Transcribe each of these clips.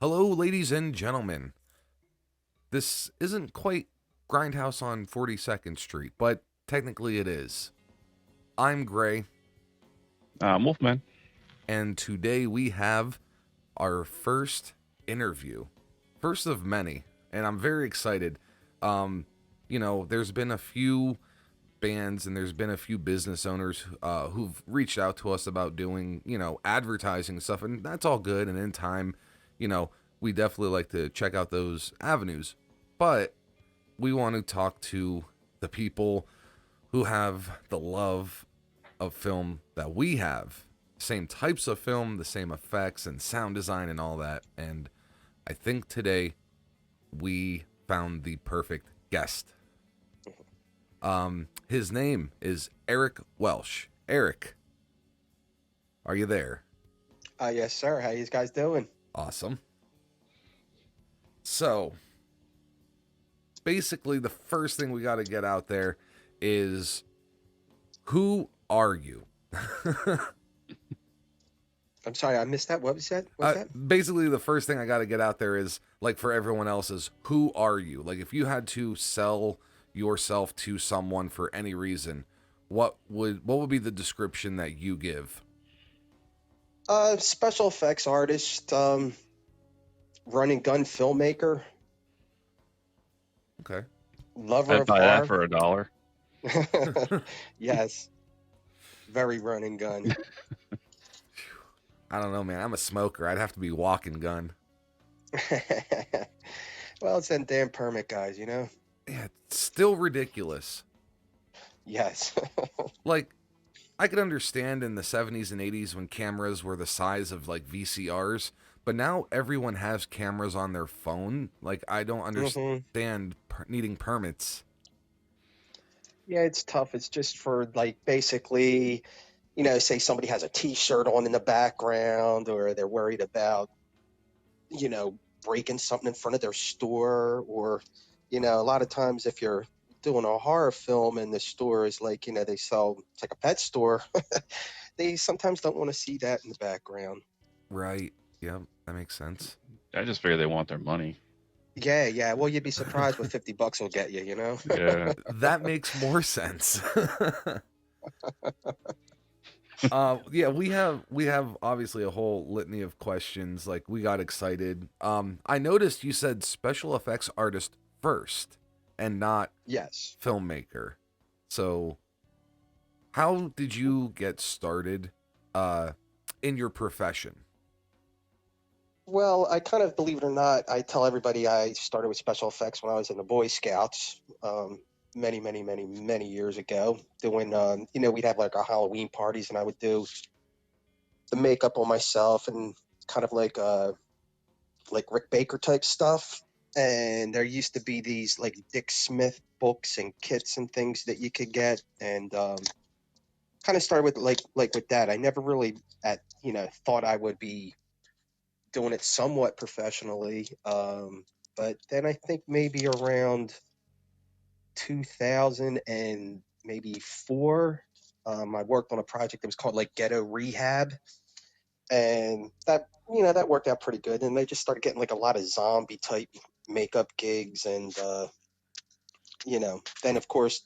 Hello, ladies and gentlemen. This isn't quite GrindHaus on 42nd Street, but technically it is. I'm Gray, Wolfman. and today we have our first interview. First of many, and I'm very excited. There's been a few bands and there's been a few business owners who've reached out to us about doing, advertising stuff, and that's all good. And in time, you know, we definitely like to check out those avenues. But we want to talk to the people who have the love of film that we have. Same types of film, the same effects and sound design and all that. And I think today we found the perfect guest. His name is Eric Welsch. Eric, are you there? Yes, sir. How you guys doing? Awesome. So, basically, the first thing we got to get out there is who are you? I'm sorry, I missed that. What was that? What's that? Basically, the first thing I got to get out there is, like, for everyone else, is who are you? Like, if you had to sell yourself to someone for any reason, what would be the description that you give? Special effects artist, run and gun filmmaker, Okay. lover I'd of buy that horror. for $1. Yes, very run and gun. I don't know, man. I'm a smoker. I'd have to be walking gun. Well, it's them damn permit guys, Yeah, it's still ridiculous. Yes. Like, I could understand in the 70s and 80s when cameras were the size of like VCRs, but now everyone has cameras on their phone. Like, I don't hmm understand needing permits. Yeah, it's tough. It's just for like basically, say somebody has a T-shirt on in the background, or they're worried about, you know, breaking something in front of their store, or, a lot of times if you're doing a horror film and the store is like, they sell, it's like a pet store, they sometimes don't want to see that in the background. Right. Yeah, that makes sense. I just figure they want their money. Yeah, yeah. Well, you'd be surprised what 50 bucks will get you. Yeah. That makes more sense. Yeah, we have obviously a whole litany of questions. Like, we got excited. I noticed you said special effects artist first and not Yes. filmmaker. So, how did you get started uh in your profession? Well, I kind of, believe it or not, I tell everybody I started with special effects when I was in the Boy Scouts, many, many, many, many years ago. Doing, we'd have like our Halloween parties, and I would do the makeup on myself and kind of like Rick Baker type stuff. And there used to be these like Dick Smith books and kits and things that you could get, and kind of started with like with that. I never really at thought I would be doing it somewhat professionally. But then I think maybe around 2000 and maybe four, I worked on a project that was called like Ghetto Rehab, and that worked out pretty good. And they just started getting like a lot of zombie type makeup gigs, and then of course,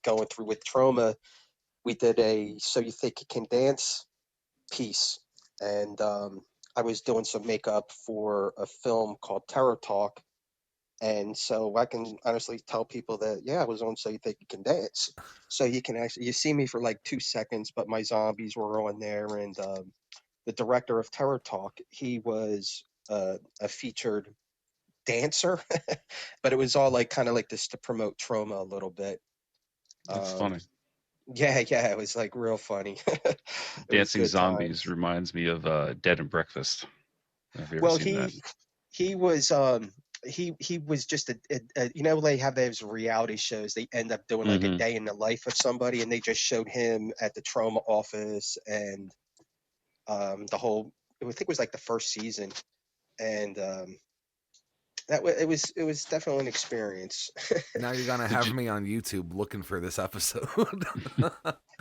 going through with Troma, we did a So You Think You Can Dance piece, and I was doing some makeup for a film called Terror Talk. And so I can honestly tell people that, yeah, I was on So You Think You Can Dance. So you see me for like 2 seconds, but my zombies were on there. And the director of Terror Talk, he was a featured dancer, but it was all like kind of like this to promote Trauma a little bit. That's Um, funny. yeah, yeah, it was like real funny. It was Dancing good Zombies times. reminds me of Dead and Breakfast. Have you ever Well, seen that? he was just they have those reality shows. They end up doing like a Mm-hmm. day in the life of somebody, and they just showed him at the trauma office, and the whole. I think it was like the first season, and it was definitely an experience. Now you're gonna Did have you? me on YouTube looking for this episode.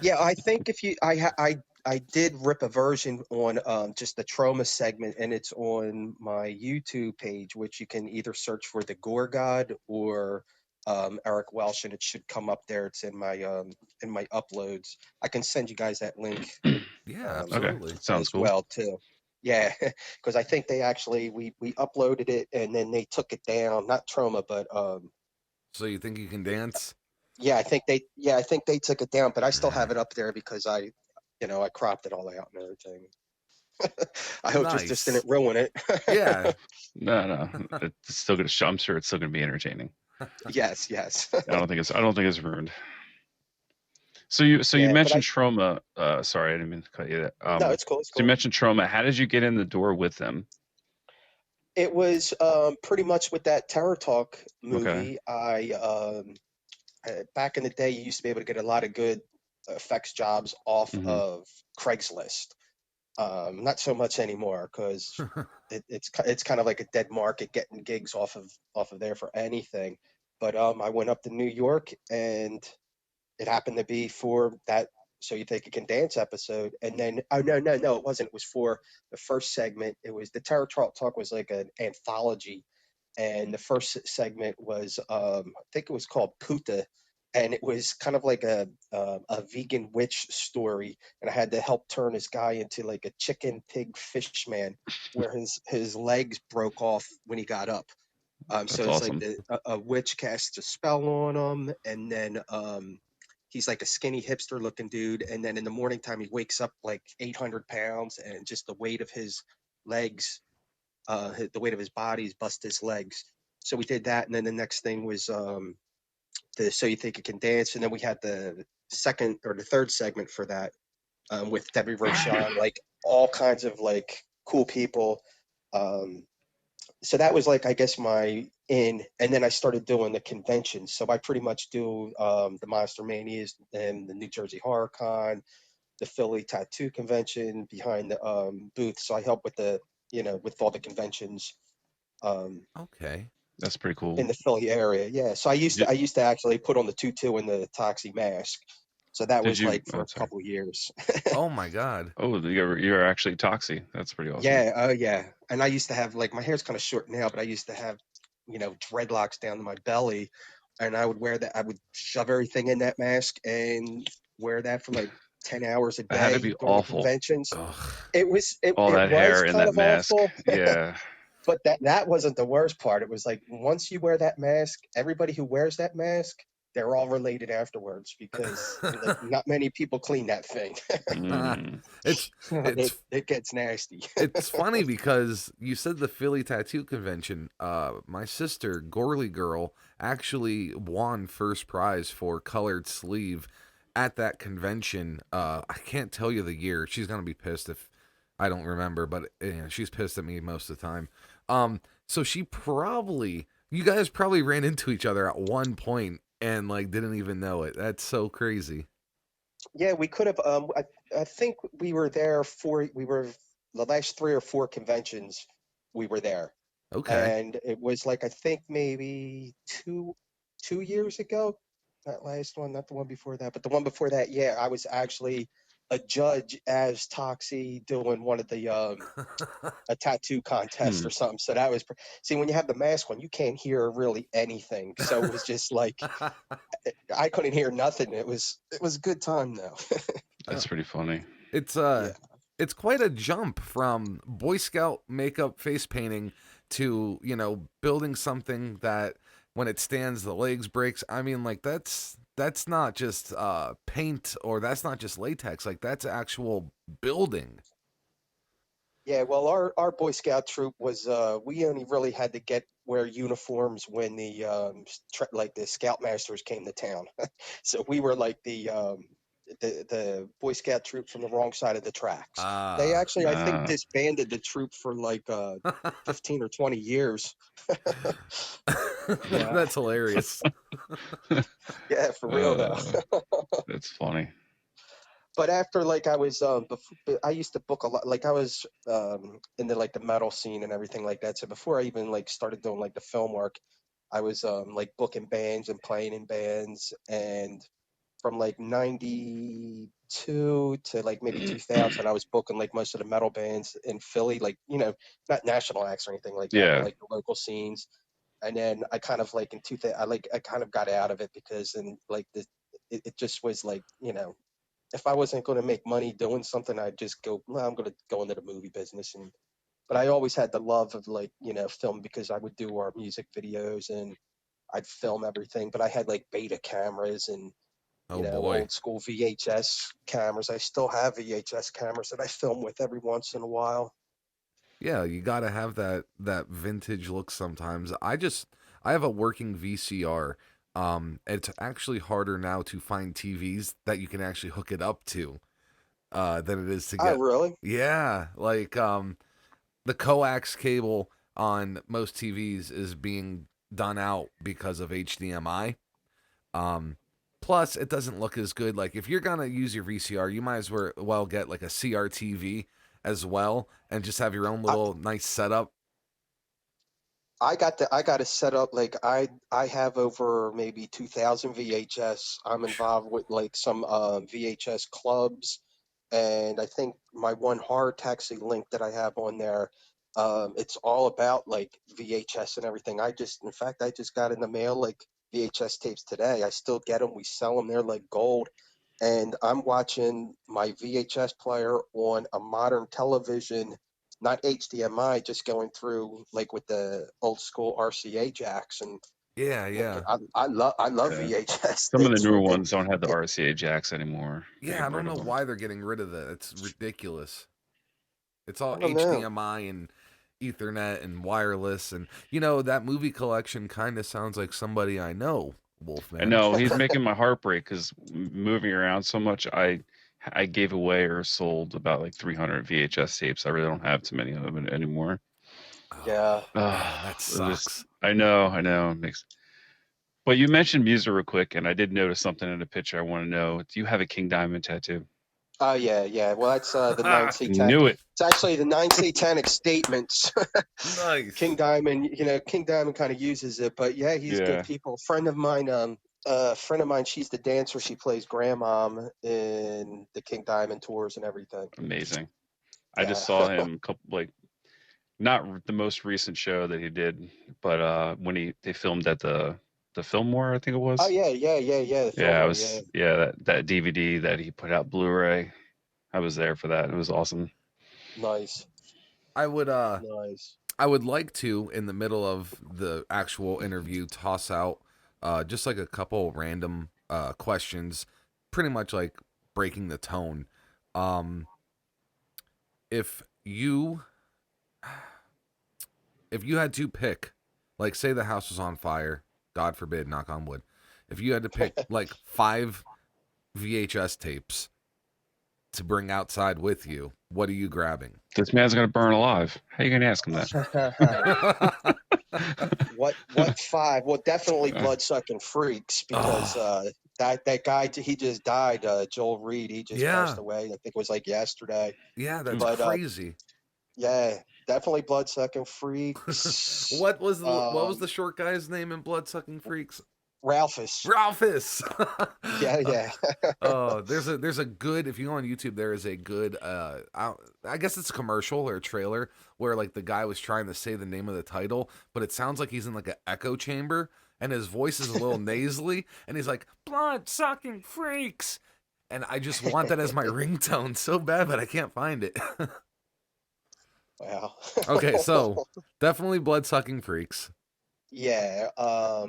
Yeah, I think if you, I did rip a version on just the Troma segment, and it's on my YouTube page, which you can either search for the Gore God or Eric Welsh, and it should come up there. It's in my uploads. I can send you guys that link Yeah, Okay, absolutely. sounds as cool. well too. Yeah, because I think they actually we uploaded it and then they took it down. Not Troma, but So you think you can dance? I think they took it down, but I still have it up there because I cropped it all out and everything. I hope just Nice. didn't ruin it. Yeah. No, it's still gonna. I'm sure it's still gonna be entertaining. Yes, yes. I don't think it's ruined. So you Yeah, but mentioned Troma. Sorry, I didn't mean to cut you. no, it's cool. It's So you cool. mentioned Troma. How did you get in the door with them? It was pretty much with that Terror Talk Okay. movie. Back in the day, you used to be able to get a lot of good effects jobs off Hmm. of Craigslist. Not so much anymore because it's kind of like a dead market getting gigs off of there for anything. But I went up to New York and it happened to be for that So You Think You Can Dance episode. And then, oh, no, it wasn't. It was for the first segment. It was the Terror Talk was like an anthology. And the first segment was, I think it was called Puta. And it was kind of like a vegan witch story. And I had to help turn this guy into like a chicken pig fish man where his legs broke off when he got up. So That's it's like awesome. a witch casts a spell on him, and then he's like a skinny hipster looking dude. And then in the morning time, he wakes up like 800 pounds, and just the weight of his legs, the weight of his bodies, bust his legs. So we did that, and then the next thing was the So You Think You Can Dance, and then we had the second or the third segment for that with Debbie Rochon, like all kinds of like cool people. Um, so that was like I guess my in, and then I started doing the conventions. So I pretty much do the Monster Manias and the New Jersey Horror Con, the Philly Tattoo Convention behind the booth. So I help with with all the conventions um, Okay. That's pretty cool. in the Philly area. Yeah. So Did, I used to actually put on the tutu and the Toxie mask. So that did was you? like for Oh, a sorry. couple years. Oh my God. Oh, you're actually Toxie. That's pretty awesome. Yeah, oh yeah. And I used to have like my hair's kind of short now, but I used to have, dreadlocks down to my belly, and I would wear that. I would shove everything in that mask and wear that for like 10 hours a That had to day be going to awful. conventions. Ugh. All It that was hair in kind that of mask. awful, Yeah, but that wasn't the worst part. It was like once you wear that mask, everybody who wears that mask, they're all related afterwards because like not many people clean that thing. mm, it's it's It gets nasty. it's funny because you said the Philly Tattoo Convention. My sister, Gorley Girl, actually won first prize for colored sleeve at that convention. I can't tell you the year. She's gonna be pissed if I don't remember, but she's pissed at me most of the time. So you guys probably ran into each other at one point and like didn't even know it. That's so crazy. Yeah, we could have. I think we were the last three or four conventions we were there, Okay. and it was like I think maybe 2 years ago. That last one, not the one before that, but the one before that. Yeah, I was actually a judge as Toxie doing one of the a tattoo contest hmm. or something. So that was see when you have the mask on, you can't hear really anything. So it was just like I couldn't hear nothing. It was a good time though. That's pretty funny. It's Yeah. it's quite a jump from Boy Scout makeup face painting to, building something that when it stands the legs breaks. I mean, like that's not just paint, or that's not just latex. Like that's actual building. Yeah, well, our Boy Scout troop was we only really had to wear uniforms when like the Scoutmasters came to town. So we were like the Boy Scout troop from the wrong side of the tracks. They Ah. actually, I think, Uh, disbanded the troop for like 15 or 20 years. Yeah, That's hilarious. yeah, for real though. uh, that's funny. But after like I was I used to book a lot, like I was in the metal scene and everything like that. So before I even like started doing like the film work, I was like booking bands and playing in bands. And from like 92 92 to like maybe 2000, I was booking like most of the metal bands in Philly, like, not national acts or anything like that, but Yeah. like the local scenes. And then I kind of like in 2000, I kind of got out of it because then like it just was like, if I wasn't going to make money doing something, I'd just go, well, I'm going to go into the movie business. But I always had the love of like, film because I would do our music videos and I'd film everything. But I had like beta cameras and, Oh boy. old school VHS cameras. I still have VHS cameras that I film with every once in a while. Yeah, you got to have that vintage look sometimes. I have a working VCR. It's actually harder now to find TVs that you can actually hook it up to than it is to Oh, get. really? Yeah, like the coax cable on most TVs is being done out because of HDMI. Um, Plus, it doesn't look as good. Like if you're gonna use your VCR, you might as well get like a CRTV as well, and just have your own I, little nice setup. I got to set up like I have over maybe 2000 VHS. I'm involved with like some VHS clubs, and I think my one hard taxi link that I have on there, it's all about like VHS and everything. In fact, I just got in the mail like VHS tapes today. I still get them. We sell them. They're like gold. And I'm watching my VHS player on a modern television, not HDMI, just going through like with the old school RCA jacks. And Yeah, yeah, I love Yeah. VHS Some of the things. newer ones don't have the RCA jacks anymore. They're yeah. I getting don't rid know of them. why they're getting rid of that. It's ridiculous. It's all I don't know. HDMI and Ethernet and wireless, and that movie collection kind of sounds like somebody I know, I Wolfman. know he's making my heart break because moving around so much, I gave away or sold about like 300 VHS tapes. I really don't have too many of them anymore. Yeah. Oh man, that It just sucks. I know. It makes. But you mentioned music real quick, and I did notice something in the picture. I want to know: do you have a King Diamond tattoo? Oh yeah, yeah. Well, that's the nine satanic. Knew it. It's actually the nine satanic statements. King Nice. Diamond, King Diamond kind of uses it, but yeah, he's good Yeah, people. Friend of mine, she's the dancer. She plays grandmom in the King Diamond tours and everything. amazing. I just Yeah. saw him a couple like not the most recent show that he did, but when they filmed at the Fillmore, I think it Oh was. yeah, yeah, yeah, yeah. The Yeah, I Fillmore, yeah. was yeah, that DVD that he put out Blu-ray. I was there for that. It was awesome. Nice, I would nice. I would like to, in the middle of the actual interview, toss out just like a couple random questions, pretty much like breaking the tone. Um, if you if you had to pick, like, say the house was on fire, God forbid, knock on wood. If you had to pick like 5 VHS tapes to bring outside with you, what are you grabbing? This man's gonna burn alive. How you gonna ask him that? What five? Well, definitely blood-sucking freaks because Oh, that guy he just died. Joel Reed, he just passed yeah, away. I think it was like yesterday. yeah, that's But crazy. yeah, definitely blood-sucking freaks. What was the short guy's name in Bloodsucking Freaks? Ralphus. Ralphus. Yeah, yeah. Oh, there's a good, if you go on YouTube, there is a good I guess it's a commercial or a trailer where like the guy was trying to say the name of the title, but it sounds like he's in like an echo chamber and his voice is a little nasally and he's like blood sucking freaks. And I just want that as my ringtone so bad, but I can't find it. Wow. Okay, so definitely blood sucking freaks. Yeah. Uh.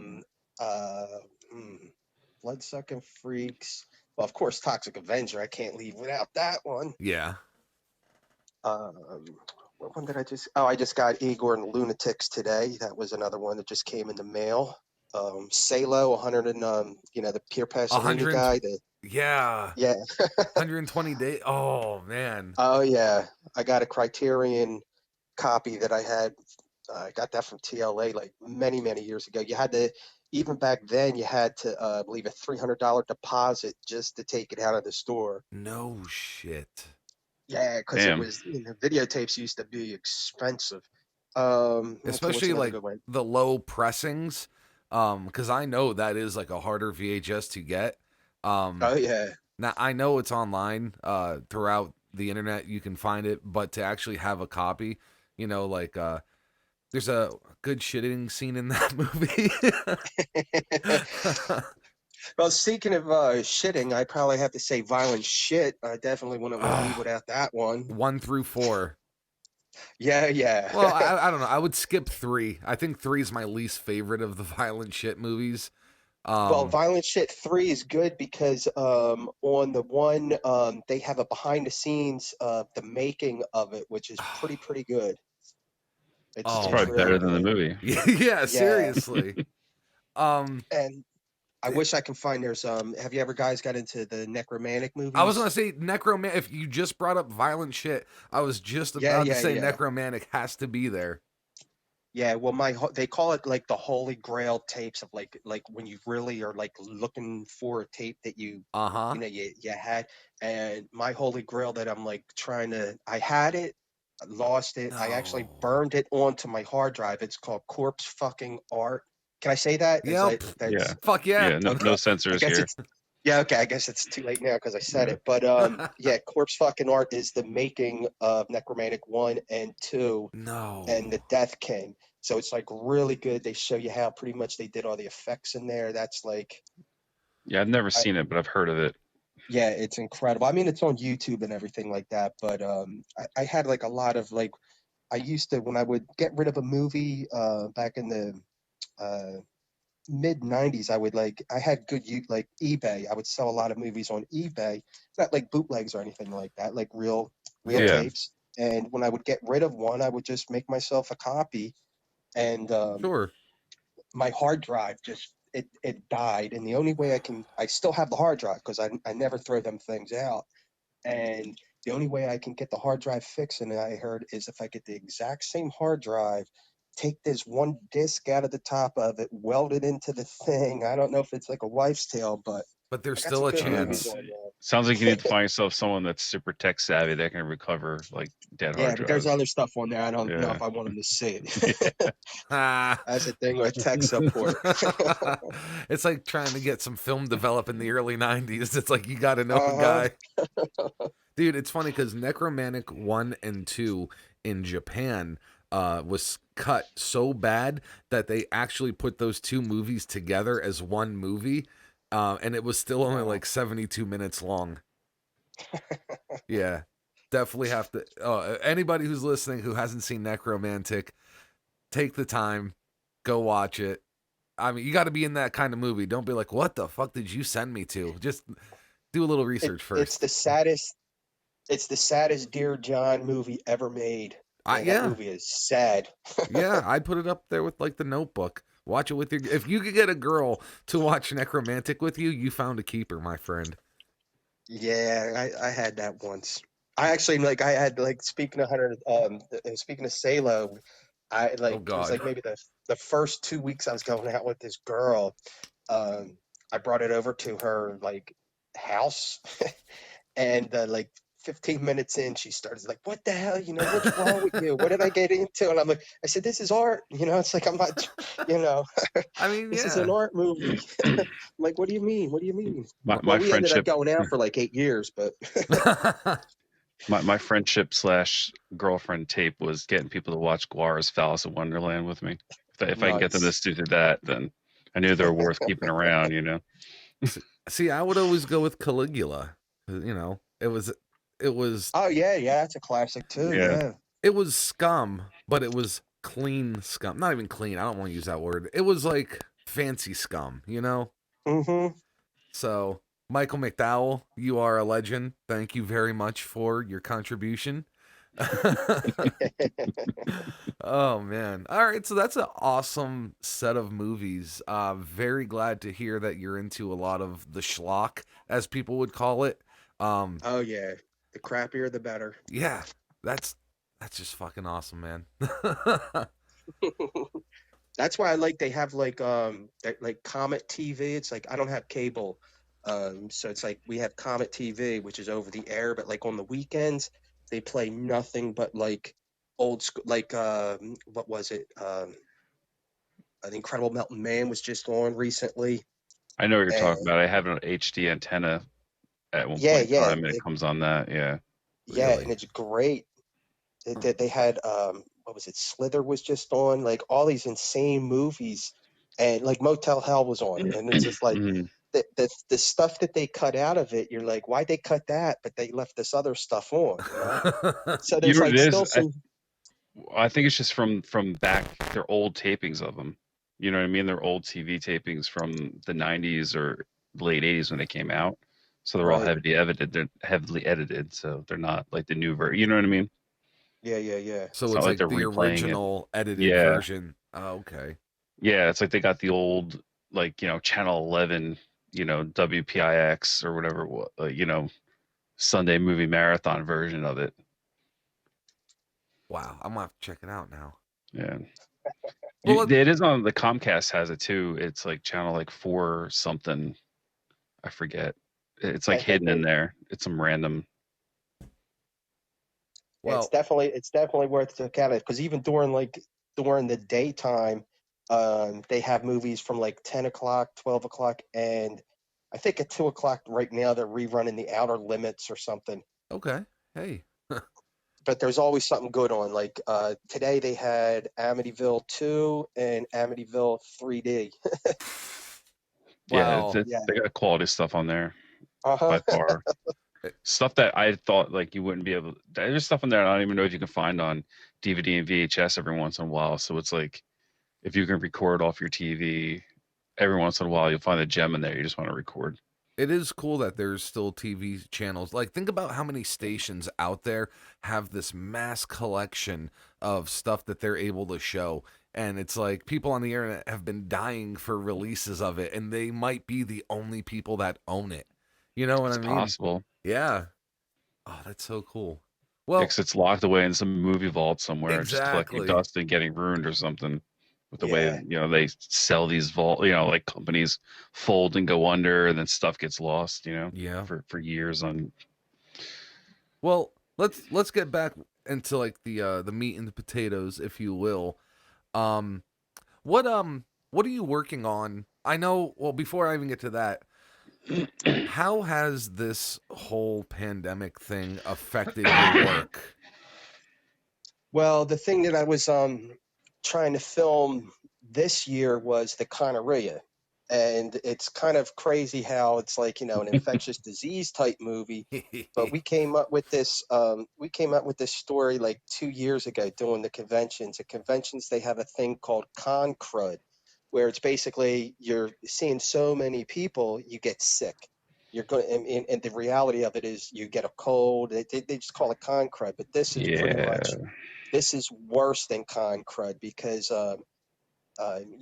hmm. Blood-sucking freaks. Well, of course, Toxic Avenger. I can't leave without that one. Yeah. Um, what one did I just? Oh, I just got Igor and the Lunatics today. That was another one that just came in the mail. Salo, 100 and the Pierre Pasolini 100. guy. Yeah. Yeah. 120 days. Oh man. Oh yeah, I got a Criterion copy that I had. I got that from TLA like many many years ago. You had to even back then you had to leave a $300 deposit just to take it out of the store. No shit. Yeah, because it Damn. was videotapes used to be expensive. Okay, what's Especially another like good one? the low pressings. Because I know that is like a harder VHS to get. Um, Oh yeah. Now I know it's online throughout the internet. You can find it, but to actually have a copy, like there's a good shitting scene in that movie. Well, speaking of shitting, I probably have to say violent shit. I definitely wouldn't want to leave Oh, without that one. 1 through 4. Yeah, yeah. Well, I don't know. I would skip 3. I think 3 is my least favorite of the violent shit movies. Well, Um, Violent Shit 3 is good because on the one they have a behind the scenes the making of it, which is pretty good. It's oh It's probably my really better god. than the good. movie. Yeah, Yeah. seriously. Um, And I wish I can find there's have you ever guys got into the necromantic I was gonna movies? say necromantic. If you just brought up violent shit, I was just Yeah, about to yeah, say yeah. necromantic has to be there. Yeah, well, they call it like the Holy Grail tapes of like when you really are like looking for a tape that Uh huh. you had, and my Holy Grail that I'm like I had it, I lost it, I actually No. burned it onto my hard drive. It's called Corpse fucking Art. Can I say that? Is Yep. Yeah. that's Fuck yeah. Yeah. No, no okay? I censors guess here. it's yeah, okay. I guess it's too late now because I said Yeah. it. But yeah, Corpse fucking Art is the making of Necromantic 1 and 2 and No. the Death King. So it's like really good. They show you how pretty much they did all the effects in there. That's like, Yeah. I've never I, seen it, but I've heard of it. yeah, it's incredible. I mean, it's on YouTube and everything like that. But I had like a lot of like, I used to when I would get rid of a movie back in the uh, mid '90s, I had good like eBay. I would sell a lot of movies on eBay, not like bootlegs or anything like that, like real Yeah. Yeah. tapes. And when I would get rid of one, I would just make myself a copy and Sure. my hard drive just it died, and the only way I still have the hard drive because I never throw them things out, and the only way I can get the hard drive fixed, and I heard, is if I get the exact same hard drive, take this one disc out of the top of it, weld it into the thing. I don't know if it's like a wife's tale, but But there's I got still some a good Uh, movies chance. on sounds like you need to there. find yourself someone that's super tech savvy that can recover like dead hard Yeah, but there's drives. other stuff on there I don't know Yeah. if I want them to see Yeah. it. Ah. That's the thing with tech support. It's like trying to get some film developed in the early 90s. It's like you got to know a Uh-huh. guy. Dude, it's funny because Necromantic 1 and 2 in Japan was cut so bad that they actually put those two movies together as one movie. And it was still only Wow. like 72 minutes long. Yeah. Definitely have to. Anybody who's listening who hasn't seen Necromantic, take the time, go watch it. I mean, you got to be in that kind of movie. Don't be like, what the fuck did you send me to? Just do a little It research it's first. the saddest it's the saddest Dear John movie ever made. Man, that Yeah. movie is sad. Yeah, I'd put it up there with like the Notebook. Watch it with your. If you could get a girl to watch Necromantic with you, you found a keeper, my friend. Yeah, I had that once. I actually like I had like speaking of Salo, I Oh like it was God. like maybe the first 2 weeks I was going out with this girl. I brought it over to her like house and like 15 minutes in she started like, what the hell, what's wrong with you, what did I get into? And I'm like, I said, this is art, it's like I'm not, you know I mean, this is an yeah. art movie. I'm like, what do you mean, my well, my we ended up friendship going out for like 8 years, but my friendship slash girlfriend tape was getting people to watch Guar's Phallus of Wonderland with me. If I can get them to nice. do that, then I knew they were worth keeping around. See, I would always go with Caligula. It was Oh yeah, yeah, that's a classic too. Yeah. Yeah. it was scum, but it was clean scum. Not even clean. I don't want to use that word. It was like fancy scum. Mm-hmm. So, Michael McDowell, you are a legend. Thank you very much for your contribution. Oh man. All right, so that's an awesome set of movies. Very glad to hear that you're into a lot of the schlock, as people would call it. Um, Oh yeah, the crappier the better. yeah, that's just fucking awesome, man. That's why I like they have like Comet TV. It's like I don't have cable, so it's like we have Comet TV, which is over the air. But like on the weekends, they play nothing but like old school. Like what was it? The Incredible Melting Man was just on recently, I know what you're talking and about. I have an HD antenna at one Yeah, point in yeah, time, and it comes on that. Yeah. yeah, Really? and it's great. They had what was it? Slither was just on, like all these insane movies, and like Motel Hell was on, and it's just like Mhm. the stuff that they cut out of it. You're like, why'd they cut that? But they left this other stuff on, you know. So You there's know what like it is? still some. I think it's just from back their old tapings of them. You know what I mean? Their old TV tapings from the '90s or late '80s when they came out. So they're all Right. heavily edited. They're heavily edited, so they're not like the new version. You know what I mean? Yeah, yeah, yeah. So It's not it's like like they're the replaying it. original edited Yeah, version. Oh, okay. yeah. It's like they got the old, like Channel 11, WPIX or whatever, Sunday movie marathon version of it. Wow, I'm gonna have to check it out now. Yeah. Well, It is on the Comcast has it too. It's like channel like 4 something. I forget. It's like Yeah, hidden in there. It's some random. it's well, definitely worth to count it because even during the daytime, they have movies from like 10 o'clock, 12 o'clock, and I think at 2 o'clock right now they're rerunning The Outer Limits or something. okay. Hey. But there's always something good on. Like today they had Amityville 2 and Amityville 3D. Yeah, Well, Yeah. they got quality stuff on there Uh-huh. by far. Stuff that I thought like you wouldn't be able. There's stuff in there I don't even know if you can find on DVD and VHS every once in a while. So it's like if you can record off your TV every once in a while, you'll find a gem in there you just want to record. it is cool that there's still TV channels. Like, think about how many stations out there have this mass collection of stuff that they're able to show. And it's like people on the internet have been dying for releases of it, and they might be the only people that own it. You know what It's I mean? possible. Yeah. Oh, that's so cool. Well, Because it's locked away in some movie vault somewhere, just collecting exactly. dust and getting ruined or something. With the way Yeah. they sell these vault, like companies fold and go under, and then stuff gets lost, Yeah. for years on. Well, let's get back into like the meat and the potatoes, if you will. Um, what are you working on? I know. Well, before I even get to that, how has this whole pandemic thing affected your work? Well, the thing that I was trying to film this year was the gonorrhea. And it's kind of crazy how it's like, an infectious disease type movie. But we came up with this story like 2 years ago doing the conventions. At conventions, they have a thing called con crud, where it's basically you're seeing so many people, you get sick. You're going, and the reality of it is you get a cold. They just call it con crud, but Yeah, this is worse than con crud because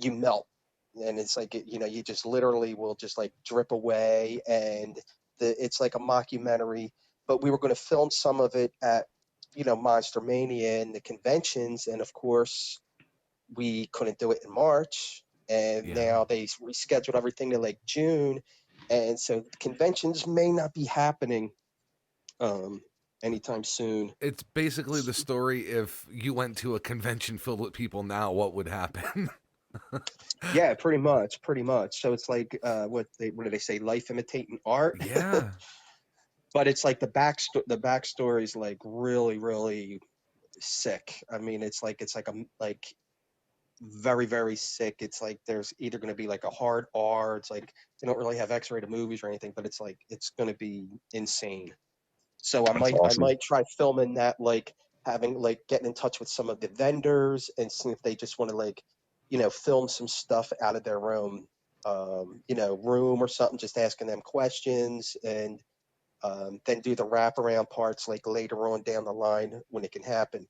you melt, and it's like you just literally will just like drip away, and it's like a mockumentary. But we were going to film some of it at Monster Mania and the conventions, and of course we couldn't do it in March, and Yeah. now they rescheduled everything to like June, and so conventions may not be happening um, anytime soon. It's basically the story if you went to a convention filled with people now, what would happen? Yeah, pretty much, pretty much. So it's like what do they say? Life imitating art. Yeah. But it's like the backstory is like really, really sick. I mean, it's like a like very, very sick. It's like there's either going to be like a hard R. It's like they don't really have X-rated movies or anything, but it's like it's going to be insane. So that's I awesome. might try filming that, like having like getting in touch with some of the vendors and seeing if they just want to like, film some stuff out of their own, room or something, just asking them questions and then do the wraparound parts like later on down the line when it can happen.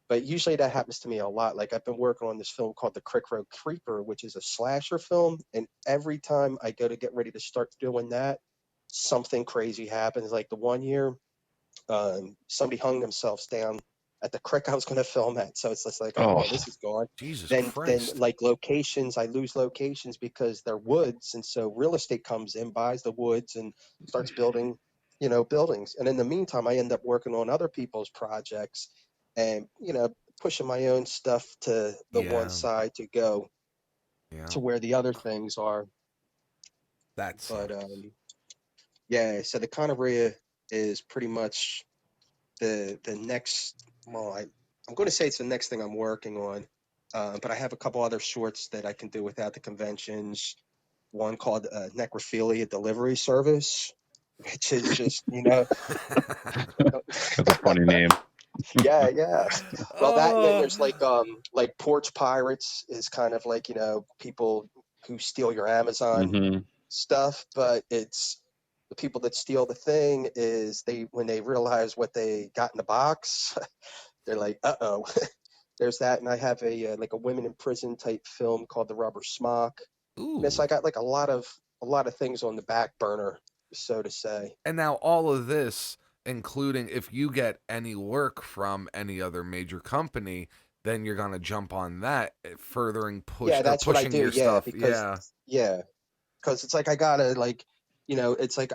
But usually that happens to me a lot. Like I've been working on this film called The Crick Road Creeper, which is a slasher film, and every time I go to get ready to start doing that, something crazy happens. Like the one year somebody hung themselves down at the creek I was going to film at. So it's just like, oh Oh, well, this is gone. Jesus Then Christ. like locations, I lose locations because they're woods, and so real estate comes in, buys the woods, and starts building, buildings. And in the meantime, I end up working on other people's projects, and pushing my own stuff to the one Yeah. side to go Yeah. to where the other things are. That But sucks. Yeah, so the Conaria is pretty much the next. Well, I'm going to say it's the next thing I'm working on, but I have a couple other shorts that I can do without the conventions. One called Necrophilia Delivery Service, which is just That's a funny name. yeah. Well, that and then Oh. there's like porch pirates is kind of like people who steal your Amazon Hmm. stuff, but it's the people that steal the thing is they when they realize what they got in the box, they're like, uh-oh. There's that, and I have a like a women in prison type film called The Rubber Smock. So Ooh. I got like a lot of things on the back burner, so to say. And now all of this, including if you get any work from any other major company, then you're gonna jump on that, furthering Yeah, that's what I pushing do. your Yeah, stuff. because Yeah. yeah, because it's like I gotta like, it's like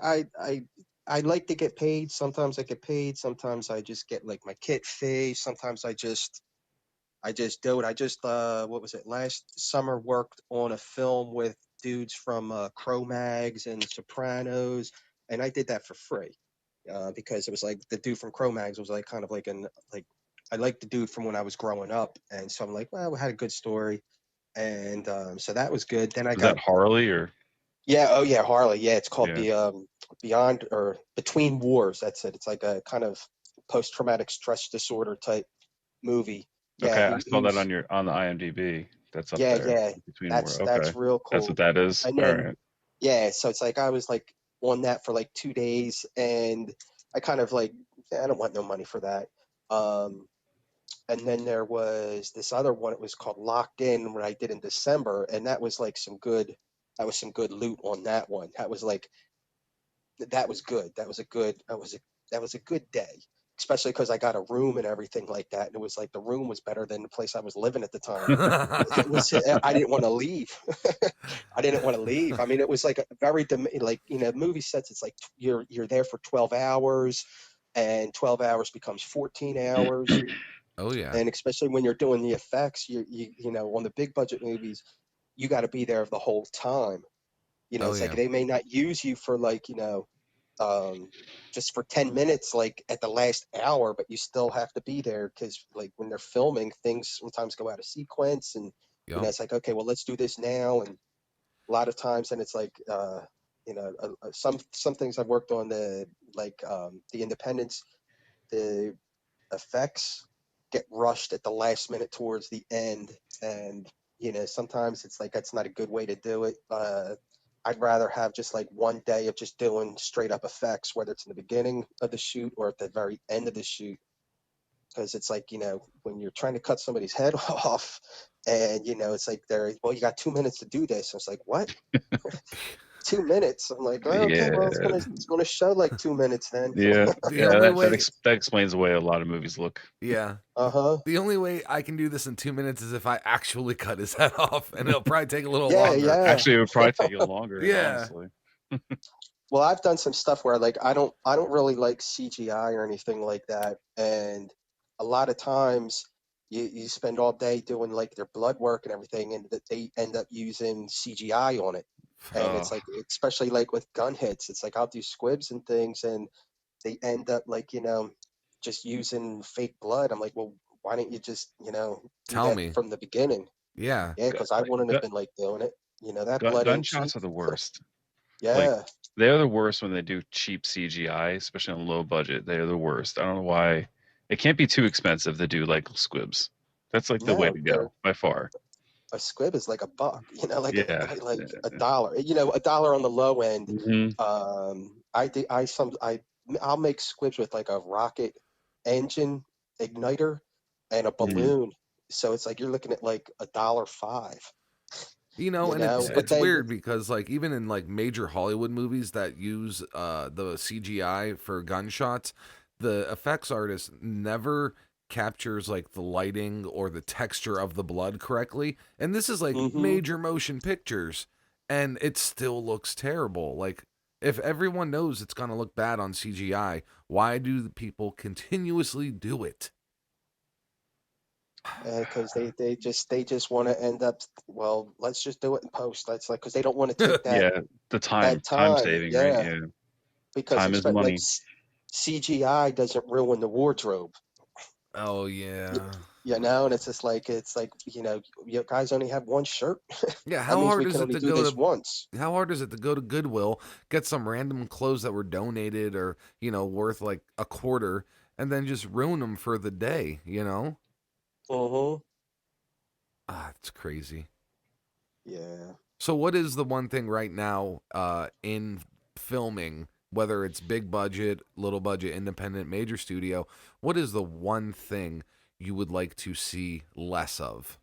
I like to get paid. Sometimes I get paid. Sometimes I just get like my kit fee. Sometimes I just do it. I just what was it? Last summer worked on a film with dudes from Cro-Mags and Sopranos, and I did that for free because it was like the dude from Cro-Mags was like kind of like an like I liked the dude from when I was growing up, and so I'm like, well, we had a good story, and so that was good. Then I Is that got Harley or yeah, oh yeah, Harley. Yeah, it's called yeah? Beyond or Between Wars. That's it. It's like a kind of post-traumatic stress disorder type movie. Yeah, Okay, I he saw that was on the IMDb. That's up yeah, there yeah. between war. That's Okay, real that's what cool. that is. And All then right. yeah, so it's like I was like on that for like 2 days, and I kind of like I don't want no money for that. Um, and then there was this other one. It was called Locked In, what I did in December, and that was like some good. That was some good loot on that one. That was like that was good. That was a good day, especially because I got a room and everything like that. And it was like the room was better than the place I was living at the time. It was I didn't want to leave. I didn't want to leave. I mean, it was like a very like movie sets. It's like you're there for 12 hours, and 12 hours becomes 14 hours. Oh yeah. And especially when you're doing the effects, on the big budget movies, you got to be there the whole time. Oh It's like yeah. they may not use you for like um, just for 10 minutes, like at the last hour, but you still have to be there because, like, when they're filming, things sometimes go out of sequence. And, Yup. it's like, okay, well, let's do this now. And a lot of times, and it's like, some things I've worked on, the independence, the effects get rushed at the last minute towards the end. And, sometimes it's like that's not a good way to do it. I'd rather have just like one day of just doing straight up effects, whether it's in the beginning of the shoot or at the very end of the shoot. Because it's like, when you're trying to cut somebody's head off and, it's like well, you got 2 minutes to do this. And it's like, what? 2 minutes? I'm like, oh, okay, well, Yeah, it's gonna show like 2 minutes then. yeah, The yeah. only That way, that explains the way a lot of movies look. yeah. Uh-huh. The only way I can do this in 2 minutes is if I actually cut his head off, and it'll probably take a little Yeah, longer. yeah. Actually, it would probably take you longer, Yeah. honestly. Well, I've done some stuff where like I don't really like CGI or anything like that, and a lot of times you spend all day doing like their blood work and everything, and that they end up using CGI on it, and Oh, it's like especially like with gun hits, it's like I'll do squibs and things, and they end up like just using fake blood. I'm like, well, why don't you just do Tell that me. from the beginning? Yeah. Yeah, gu- because I wouldn't have gu- been like doing it. That blood ain't cheap. gunshots are the worst. Like Yeah. they're the worst when they do cheap CGI, especially on low budget. They're the worst. I don't know why. It can't be too expensive to do like squibs. That's like the way No, to they're go by far. a squib is like a buck, like Yeah. like a dollar. A dollar on the low end. Hmm. I'll make squibs with like a rocket engine igniter and a Hmm. balloon. So it's like you're looking at like $1.05. And it's But it's then weird because like even in like major Hollywood movies that use the CGI for gunshots, the effects artist never captures like the lighting or the texture of the blood correctly. And this is like hmm major motion pictures, and it still looks terrible. Like if everyone knows it's going to look bad on CGI, why do the people continuously do it? because they just want to end up, well, let's just do it in post. That's like because they don't want to take that Yeah. The time time. saving, right? Yeah. Yeah. because Time is money. CGI doesn't ruin the wardrobe. Oh yeah. And it's just like you guys only have one shirt. Yeah, That how means hard we is can it only to do go this to once. how hard is it to go to Goodwill, get some random clothes that were donated or, worth like a quarter and then just ruin them for the day, Mm-hmm. It's crazy. Yeah. So what is the one thing right now in filming, whether it's big budget, little budget, independent, major studio, what is the one thing you would like to see less of?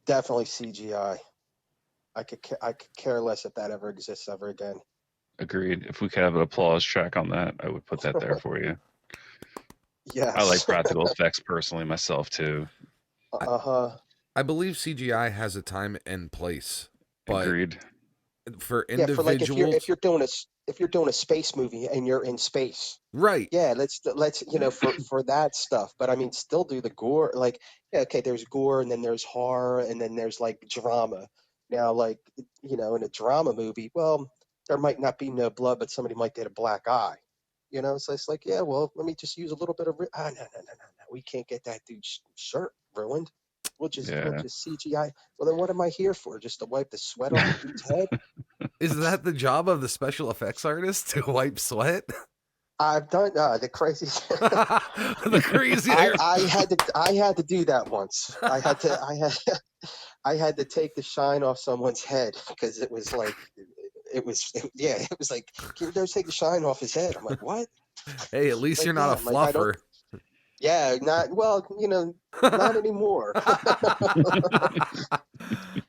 Definitely CGI. I could care less if that ever exists ever again. Agreed. If we could have an applause track on that, I would put that there for you. I like Yes. practical effects personally myself too. I, Uh-huh. I believe CGI has a time and place, but Agreed. for Yeah, for like individuals, if you're doing a space movie and you're in space, right. yeah, let's for that stuff. But I mean, still do the gore. Like, yeah, okay, there's gore and then there's horror and then there's like drama. Now, like in a drama movie, well, there might not be no blood, but somebody might get a black eye. So it's like, yeah, well, let me just use a little bit of no, we can't get that dude's shirt ruined. We'll Yeah. just CGI. Well, then what am I here for? Just to wipe the sweat off the dude's head? Is that the job of the special effects artist to wipe sweat? I've done the crazy. The crazy. I had to do that once. I had to take the shine off someone's head because it was like it was like, can you guys take the shine off his head? I'm like, what? Hey, at least Like, you're yeah, not a I'm like, I don't. fluffer. Yeah, not well, not anymore.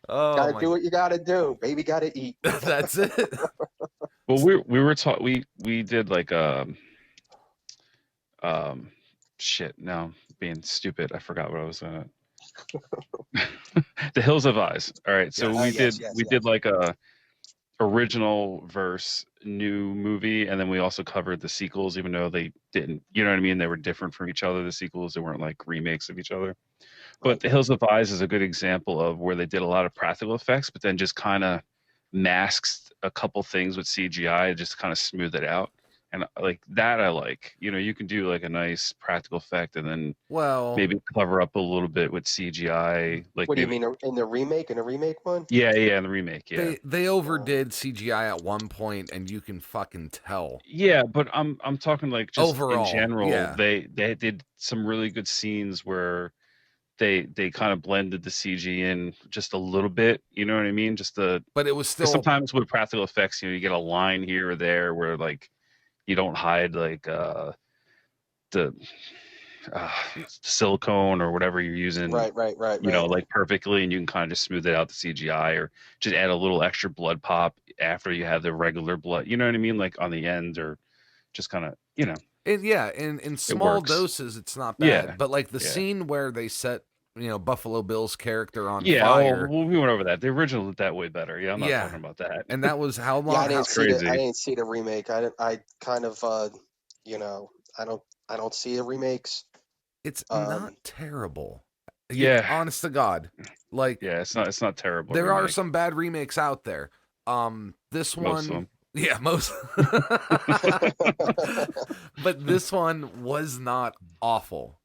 Oh Gotta my, do what you gotta do. Baby gotta eat. that's it. Well, we were taught we did like shit. Now being stupid, I forgot what I was The Hills of Eyes. All right, so Yes. Yes, we yes, did yes. like a original verse new movie, and then we also covered the sequels, even though they didn't. You know what I mean? They were different from each other. The sequels, they weren't like remakes of each other. But Right. The Hills of Eyes is a good example of where they did a lot of practical effects, but then just kind of masked a couple things with CGI, just kind of smooth it out. And like that, I like. You can do like a nice practical effect, and then Well, maybe cover up a little bit with CGI. Like What do you maybe, mean in the remake? In the remake one? yeah, in the remake, yeah, they overdid CGI at one point, and you can fucking tell. yeah. But I'm talking like just in Overall, general, yeah, they did some really good scenes where they kind of blended the CG in just a little bit. You know what I mean? Just the but it was because still. sometimes with practical effects, you get a line here or there where like you don't hide like the silicone or whatever you're using, Right. like perfectly, and you can kind of just smooth it out the CGI or just add a little extra blood pop after you have the regular blood. You know what I mean? Like on the end or just kind of, And yeah, in it small works. doses, it's not Yeah, bad. But like the yeah, scene where they set, Buffalo Bill's character on yeah. Oh, fire. well, we went over that. The original did that way better. Yeah, I'm not Yeah, talking about that. and that was how Yeah, long? How It's crazy. I didn't see the remake. I kind of you know, I don't see the remakes. it's not Um, terrible. Yeah, Honest to God, like yeah. It's not terrible there are remake. some bad remakes out there. This Most of one, them. yeah, most, but this one was not awful.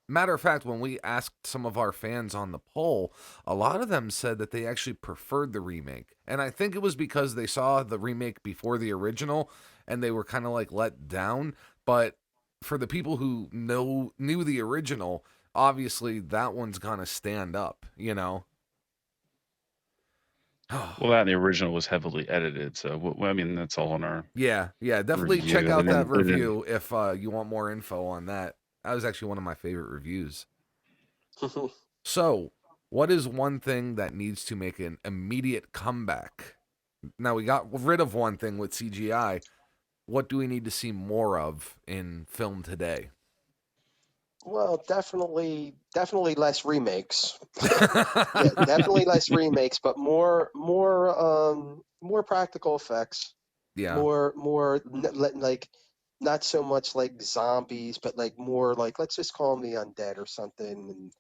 Matter of fact, when we asked some of our fans on the poll, a lot of them said that they actually preferred the remake. And I think it was because they saw the remake before the original and they were kind of like let down. But for the people who knew the original, obviously that one's gonna stand up. Well, that and the original was heavily edited, so I mean that's all in our Yeah, definitely check review. out that review if you want more info on that. That was actually one of my favorite reviews. So, what is one thing that needs to make an immediate comeback? Now, we got rid of one thing with CGI. What do we need to see more of in film today? well, definitely less remakes. Yeah, definitely less remakes, but more practical effects. Yeah. Like not so much like zombies, but like more like let's just call them the undead or something.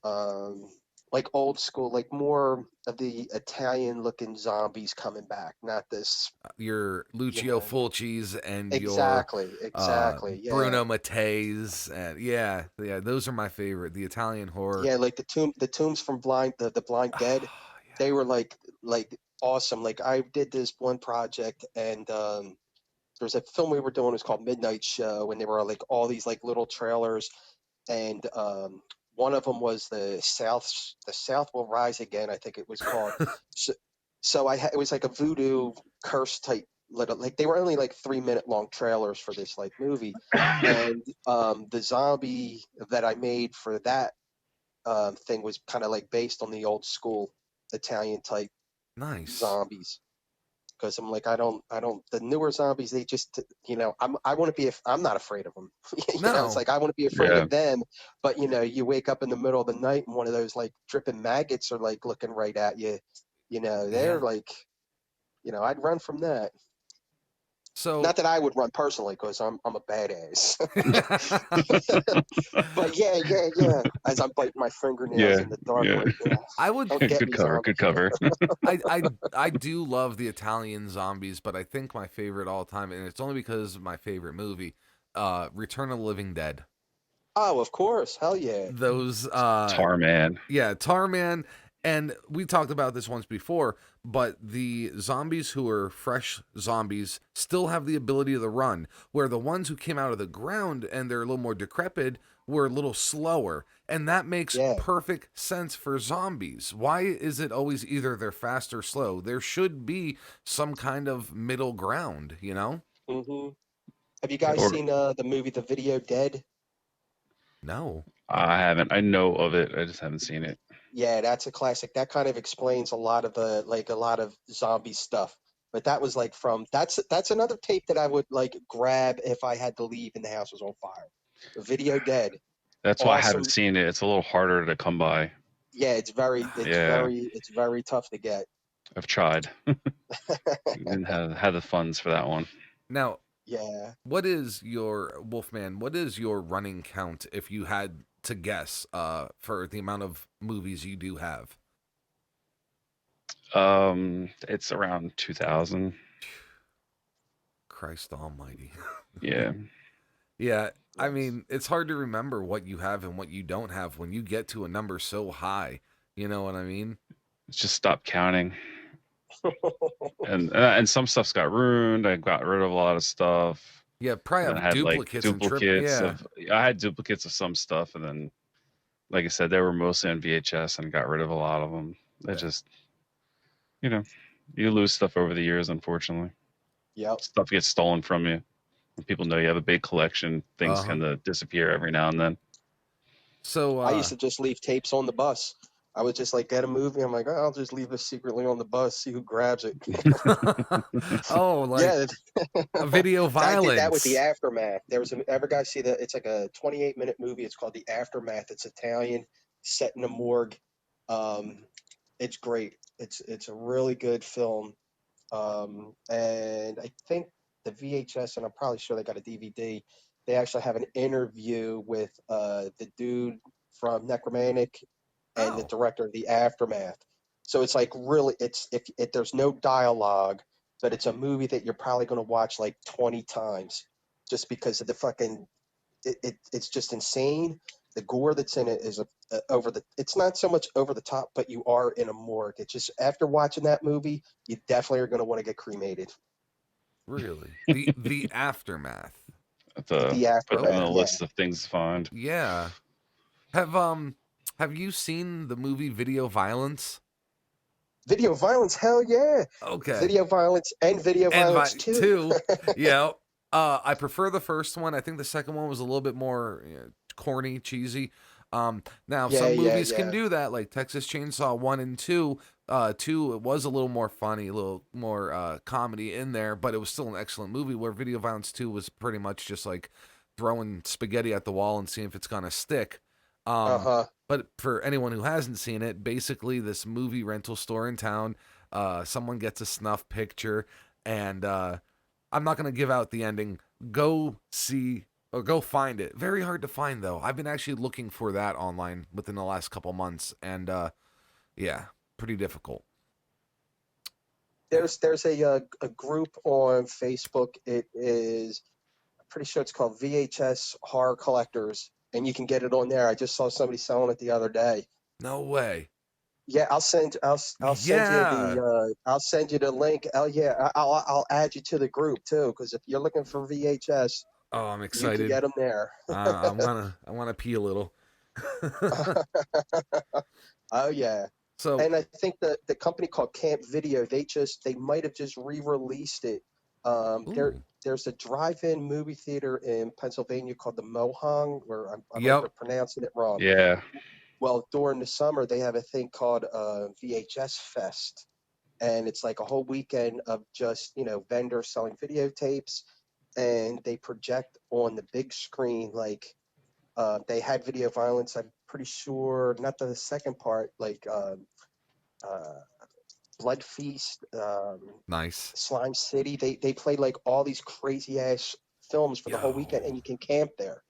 And like old school, like more of the Italian looking zombies coming back, not this, Your you Lucio know. Fulcis and your Exactly. Yeah. Bruno Matteis, and yeah, those are my favorite. The Italian horror. Yeah, like the tombs from the Blind Dead, they were like awesome. Like I did this one project, and there's a film we were doing. It was called Midnight Show, and they were like all these like little trailers, and one of them was the South Will Rise Again, I think it was called. So, it was like a voodoo curse type little, like they were only like 3 minute long trailers for this like movie, and the zombie that I made for that thing was kind of like based on the old school Italian type Nice. zombies. Because I'm like, the newer zombies, they just, I want to be, I'm not afraid of them. It's No. like, I want to be afraid Yeah. of them. But, you wake up in the middle of the night and one of those like dripping maggots are like looking right at you. They're Yeah. like, I'd run from that. So Not that I would run personally because I'm a badass. But yeah. As I'm biting my fingernails Yeah. in the dark, Yeah. like, I would don't get Good me, cover. zombie. Good cover. I do love the Italian zombies, but I think my favorite all time, and it's only because of my favorite movie, Return of the Living Dead. Oh, of course. Hell yeah. Those Tarman. yeah, Tarman, and we talked about this once before, but the zombies who are fresh zombies still have the ability to run, where the ones who came out of the ground and they're a little more decrepit were a little slower. And that makes Yeah. perfect sense for zombies. Why is it always either they're fast or slow? There should be some kind of middle ground, you know? Hmm. Have you guys Or seen the movie The Video Dead? No. I haven't. I know of it. I just haven't seen it. Yeah, that's a classic. That kind of explains a lot of the like a lot of zombie stuff. But that was like that's another tape that I would like grab if I had to leave and the house was on fire. The Video Dead. That's why I haven't Awesome. seen it. It's a little harder to come by. Yeah, Yeah, it's very tough to get. I've tried. Didn't have the funds for that one. Now, Yeah. what is your Wolfman? What is your running count if you had to guess for the amount of movies you do have? It's around 2000. Christ almighty. Yeah. Yeah, I Nice. mean, it's hard to remember what you have and what you don't have when you get to a number so high. You know what I mean? Just stopped counting. And some stuff's got ruined. I got rid of a lot of stuff. Yeah, probably And I have had like duplicates and duplicates yeah. of I had duplicates of some stuff, and then like I said, they were mostly on VHS and got rid of a lot of them. They Yeah. just you lose stuff over the years, unfortunately. Yep. Stuff gets stolen from you. When people know you have a big collection, things Uh-huh. kind of disappear every now and then. So I used to just leave tapes on the bus. I would just like get a movie. I'm like, oh, I'll just leave this secretly on the bus, see who grabs it. oh, like Yeah, a video I did that with the violence. Aftermath. There was ever guys see that? It's like a 28-minute movie. It's called The Aftermath. It's Italian, set in a morgue. Um, it's great. It's a really good film. And I think the VHS, and I'm probably sure they got a DVD. They actually have an interview with the dude from Necromantic and the Oh, director of The Aftermath. So it's like really, it's if there's no dialogue, but it's a movie that you're probably going to watch like 20 times, just because of the fucking it's just insane. The gore that's in it is over the. It's not so much over the top, but you are in a morgue. It's just after watching that movie, you definitely are going to want to get cremated. really? The aftermath. To The put on Okay. the Aftermath, yeah. list of things to find. Yeah. Have you seen the movie Video Violence? Video violence, hell yeah. Okay. Video violence and video And violence too. two. Yeah. I prefer the first one. I think the second one was a little bit more corny, cheesy. Now Yeah, some yeah, movies can yeah. do that, like Texas Chainsaw 1 and 2. 2, it was a little more funny, a little more comedy in there, but it was still an excellent movie. Where Video Violence 2 was pretty much just like throwing spaghetti at the wall and seeing if it's gonna stick. Uh-huh. But for anyone who hasn't seen it, basically this movie rental store in town, someone gets a snuff picture, and I'm not gonna give out the ending. Go see Or go find it. Very hard to find though. I've been actually looking for that online within the last couple months, and yeah, pretty difficult. There's a group on Facebook. It is, I'm pretty sure it's called VHS Horror Collectors, and you can get it on there. I just saw somebody selling it the other day. No way. Yeah, I'll send you Yeah. the I'll send you the link. Oh yeah, I'll add you to the group too, because if you're looking for VHS, Oh, I'm you can excited. get them there. I wanna pee a little. Oh yeah. So, And I think the company called Camp Video, they might have just re-released it. ooh, There's a drive-in movie theater in Pennsylvania called the Mohang, where I might be yep. pronouncing it wrong. Yeah. Well, during the summer they have a thing called VHS Fest, and it's like a whole weekend of just vendors selling videotapes, and they project on the big screen like they had video violence. I'm pretty sure not the second part, like uh, Blood Feast, Nice. Slime City. They play like all these crazy ass films for the whole weekend, Yo. and you can camp there.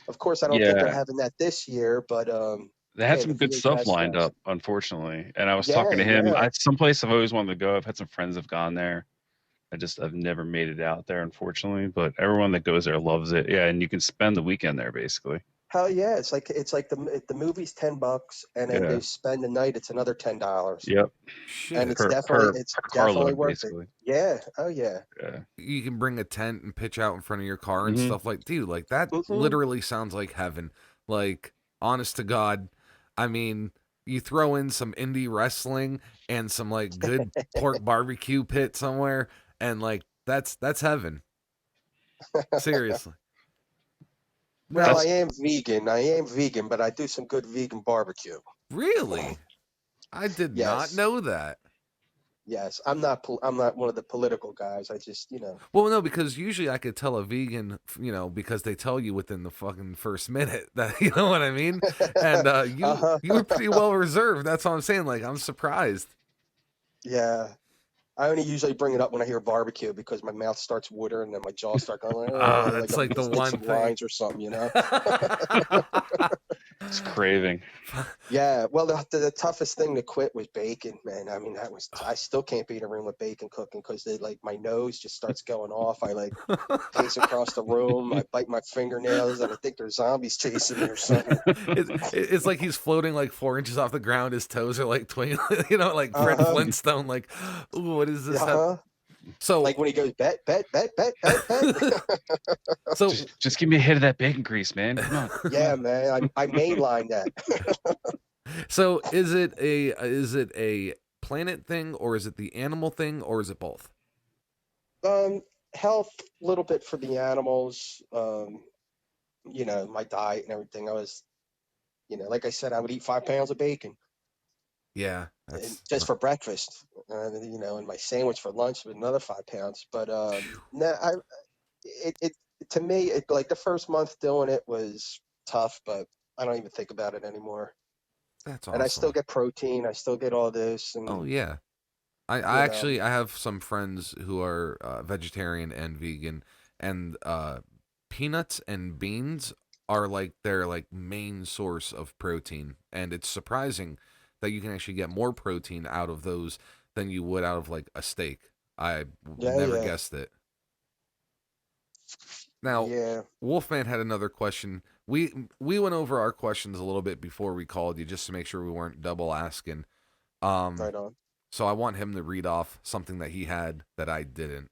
Of course, I don't think they're Yeah. having that this year, but They had yeah, the some good stuff VHS lined Fest. up, unfortunately. And I was talking Yeah, to him. yeah. Someplace I've always wanted to go. I've had some friends have gone there. I've never made it out there, unfortunately. But everyone that goes there loves it. Yeah, and you can spend the weekend there basically. Hell yeah! It's like the movie's $10, and then Yeah. they spend the night. It's another $10, Yep. and Shit. it's Per definitely per it's per definitely carload, worth it. basically. Yeah. Oh yeah. Yeah. You can bring a tent and pitch out in front of your car and Hmm. stuff like, dude, like that Hmm. literally sounds like heaven. Like, honest to God, I mean, you throw in some indie wrestling and some like good pork barbecue pit somewhere, and like that's heaven. Seriously. Well, Now, That's I am vegan, but I do some good vegan barbecue. really, I did not Yes. know that. Yes. I'm not one of the political guys. I just, Well, no, because usually I could tell a vegan, because they tell you within the fucking first minute that you know what I mean. And uh-huh. you were pretty well reserved. That's what I'm saying. Like I'm surprised. Yeah. I only usually bring it up when I hear barbecue because my mouth starts watering and then my jaw starts going like That's I'm like gonna the spit one some thing. lines or something. it's craving. Yeah, well, the toughest thing to quit was bacon, man. I mean, I still can't be in a room with bacon cooking because like my nose just starts going off. I like pace across the room. I bite my fingernails, and I think there's zombies chasing me or something. It's like he's floating like 4 inches off the ground. His toes are like twinkling, like Uh Fred huh. Flintstone. Like, ooh, what is this? Uh huh. So, Like when he goes bet. Just give me a hit of that bacon grease, man. Come on. Yeah, man. I mainline that. so is it a planet thing or is it the animal thing or is it both? Um, Health, little bit for the animals. My diet and everything. I was, like I said, I would eat 5 pounds of bacon. Yeah, And that's just for breakfast, and my sandwich for lunch with another 5 pounds. But no, it to me, like the first month doing it was tough, but I don't even think about it anymore. that's And I still awesome. get protein, I still get all this, Oh and yeah. I you know, actually I have some friends who are vegetarian and vegan, and peanuts and beans are like their like main source of protein, and it's surprising that you can actually get more protein out of those than you would out of like a steak. I yeah, never yeah, guessed it. Now, yeah, Wolfman had another question. We went over our questions a little bit before we called you just to make sure we weren't double asking. Um, right on. so I want him to read off something that he had that I didn't.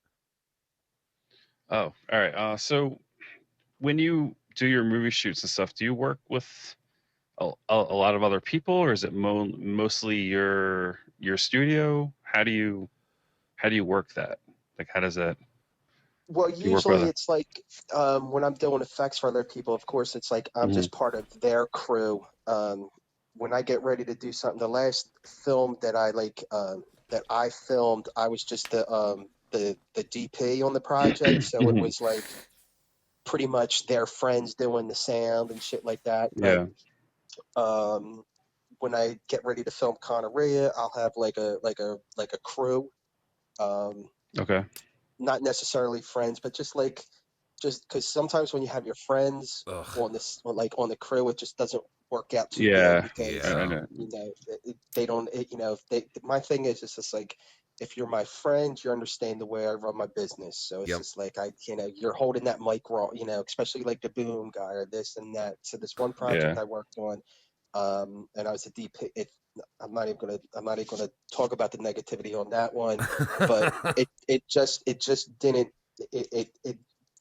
Oh, all right. So when you do your movie shoots and stuff, do you work with a lot of other people, or is it mostly your studio? How do you work that? Like, how does that? Well, Do you work with usually it's like when I'm doing effects for other people, of course, it's like I'm Mhm. just part of their crew. When I get ready to do something, the last film that I filmed, I was just the DP on the project, so it Mhm. was like pretty much their friends doing the sound and shit like that. But Yeah. um, when I get ready to film Conneria, I'll have like a crew. Um, Okay. Not necessarily friends, but just because sometimes when you have your friends Ugh. on this, on the crew, it just doesn't work out too good Yeah, because I Yeah. know. they don't. My thing is, it's just like if you're my friend, you understand the way I run my business. So it's Yep. just like you're holding that mic wrong, especially like the boom guy or this and that. So this one project Yeah. I worked on, and I was a DP. I'm not even gonna talk about the negativity on that one, but it just didn't. It it it,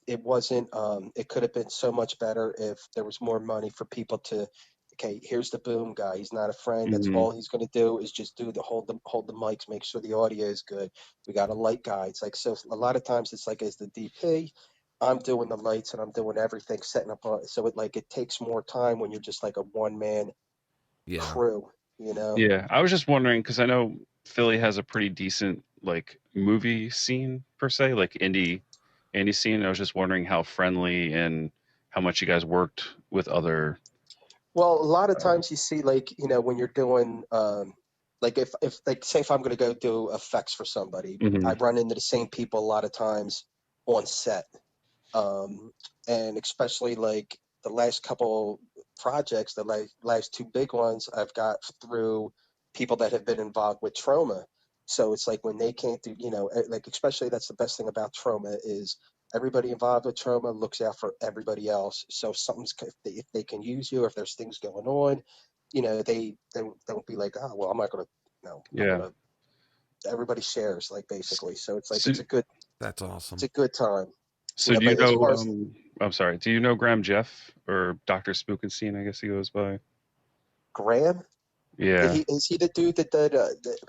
it wasn't. It could have been so much better if there was more money for people to. Okay, here's the boom guy. He's not a friend. That's Hmm. all he's going to do is just hold the mics, make sure the audio is good. We got a light guy. It's like, so a lot of times it's like, as the DP, I'm doing the lights and I'm doing everything, setting up. So it takes more time when you're just like a one man Yeah. crew, you know? Yeah, I was just wondering because I know Philly has a pretty decent like movie scene per se, like indie scene. I was just wondering how friendly and how much you guys worked with other. Well, a lot of Uh, times you see, like, when you're doing, like, if like, say if I'm going to go do effects for somebody, I mhm. run into the same people a lot of times on set. Um, and especially like the last couple projects, the last two big ones I've got through people that have been involved with Troma. So it's like when they can't do, like, especially that's the best thing about Troma is everybody involved with Troma looks out for everybody else. So if if they can use you, if there's things going on, they don't be like, oh, well, I'm not going to, I'm Yeah. going to, everybody shares, like, basically. So it's like, So That's it's awesome. a good time. so do you But as know? far as I'm sorry. Do you know Graham Jeff or Doctor Spookenstein? I guess he goes by. Graham, Yeah. is he the dude that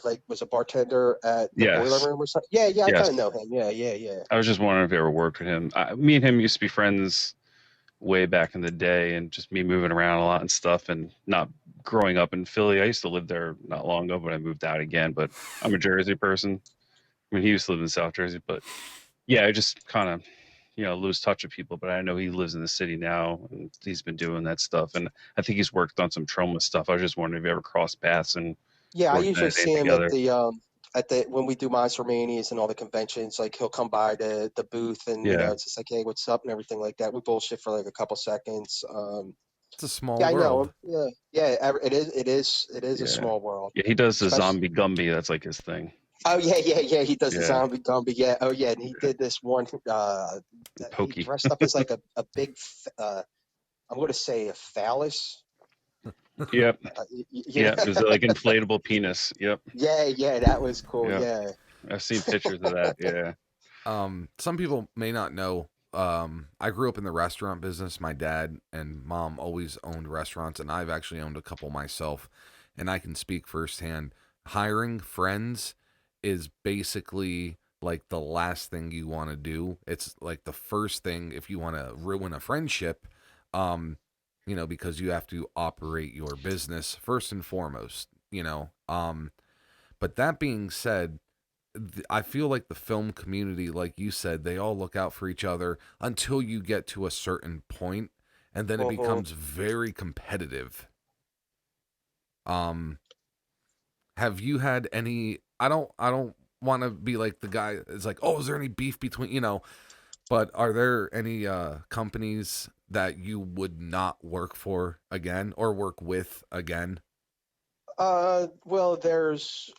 like was a bartender at the Boiler Yes. Room or something? Yeah, yeah, I kind Yes. of know him. Yeah, yeah, yeah. I was just wondering if you ever worked with him. Me and him used to be friends way back in the day, and just me moving around a lot and stuff, and not growing up in Philly. I used to live there not long ago, but I moved out again. But I'm a Jersey person. I mean, he used to live in South Jersey, but yeah, I just kind of lose touch with people. But I know he lives in the city now, and he's been doing that stuff, and I think he's worked on some Troma stuff. I was just wondering if you ever crossed paths and Yeah, I worked on usually anything see him together. at the when we do Monster Manias and all the conventions. Like, he'll come by the booth and Yeah, it's just like, hey, what's up and everything like that. We bullshit for like a couple seconds. It's a small Yeah, I know him. world. Yeah, yeah. It is a yeah, small world. yeah. He does the Especially. zombie Gumby. That's like his thing. Oh yeah, yeah, yeah. He does the Yeah, zombie Gumby. Yeah. Oh yeah, and he did this one. He Pokey. dressed up as like a big. I'm going to say a phallus. Yep. You Yeah, know? it was like inflatable penis. Yep. Yeah, yeah, that was cool. Yep. Yeah. I've seen pictures of that. Yeah. Some people may not know. I grew up in the restaurant business. My dad and mom always owned restaurants, and I've actually owned a couple myself. And I can speak firsthand. Hiring friends is basically like the last thing you want to do. It's like the first thing if you want to ruin a friendship, um, because you have to operate your business first and foremost. But that being said, I feel like the film community, like you said, they all look out for each other until you get to a certain point, and then it Hmm. becomes very competitive. Um, have you had any? I don't want to be like the guy. It's like, oh, is there any beef between? But are there any companies that you would not work for again or work with again? Well, there's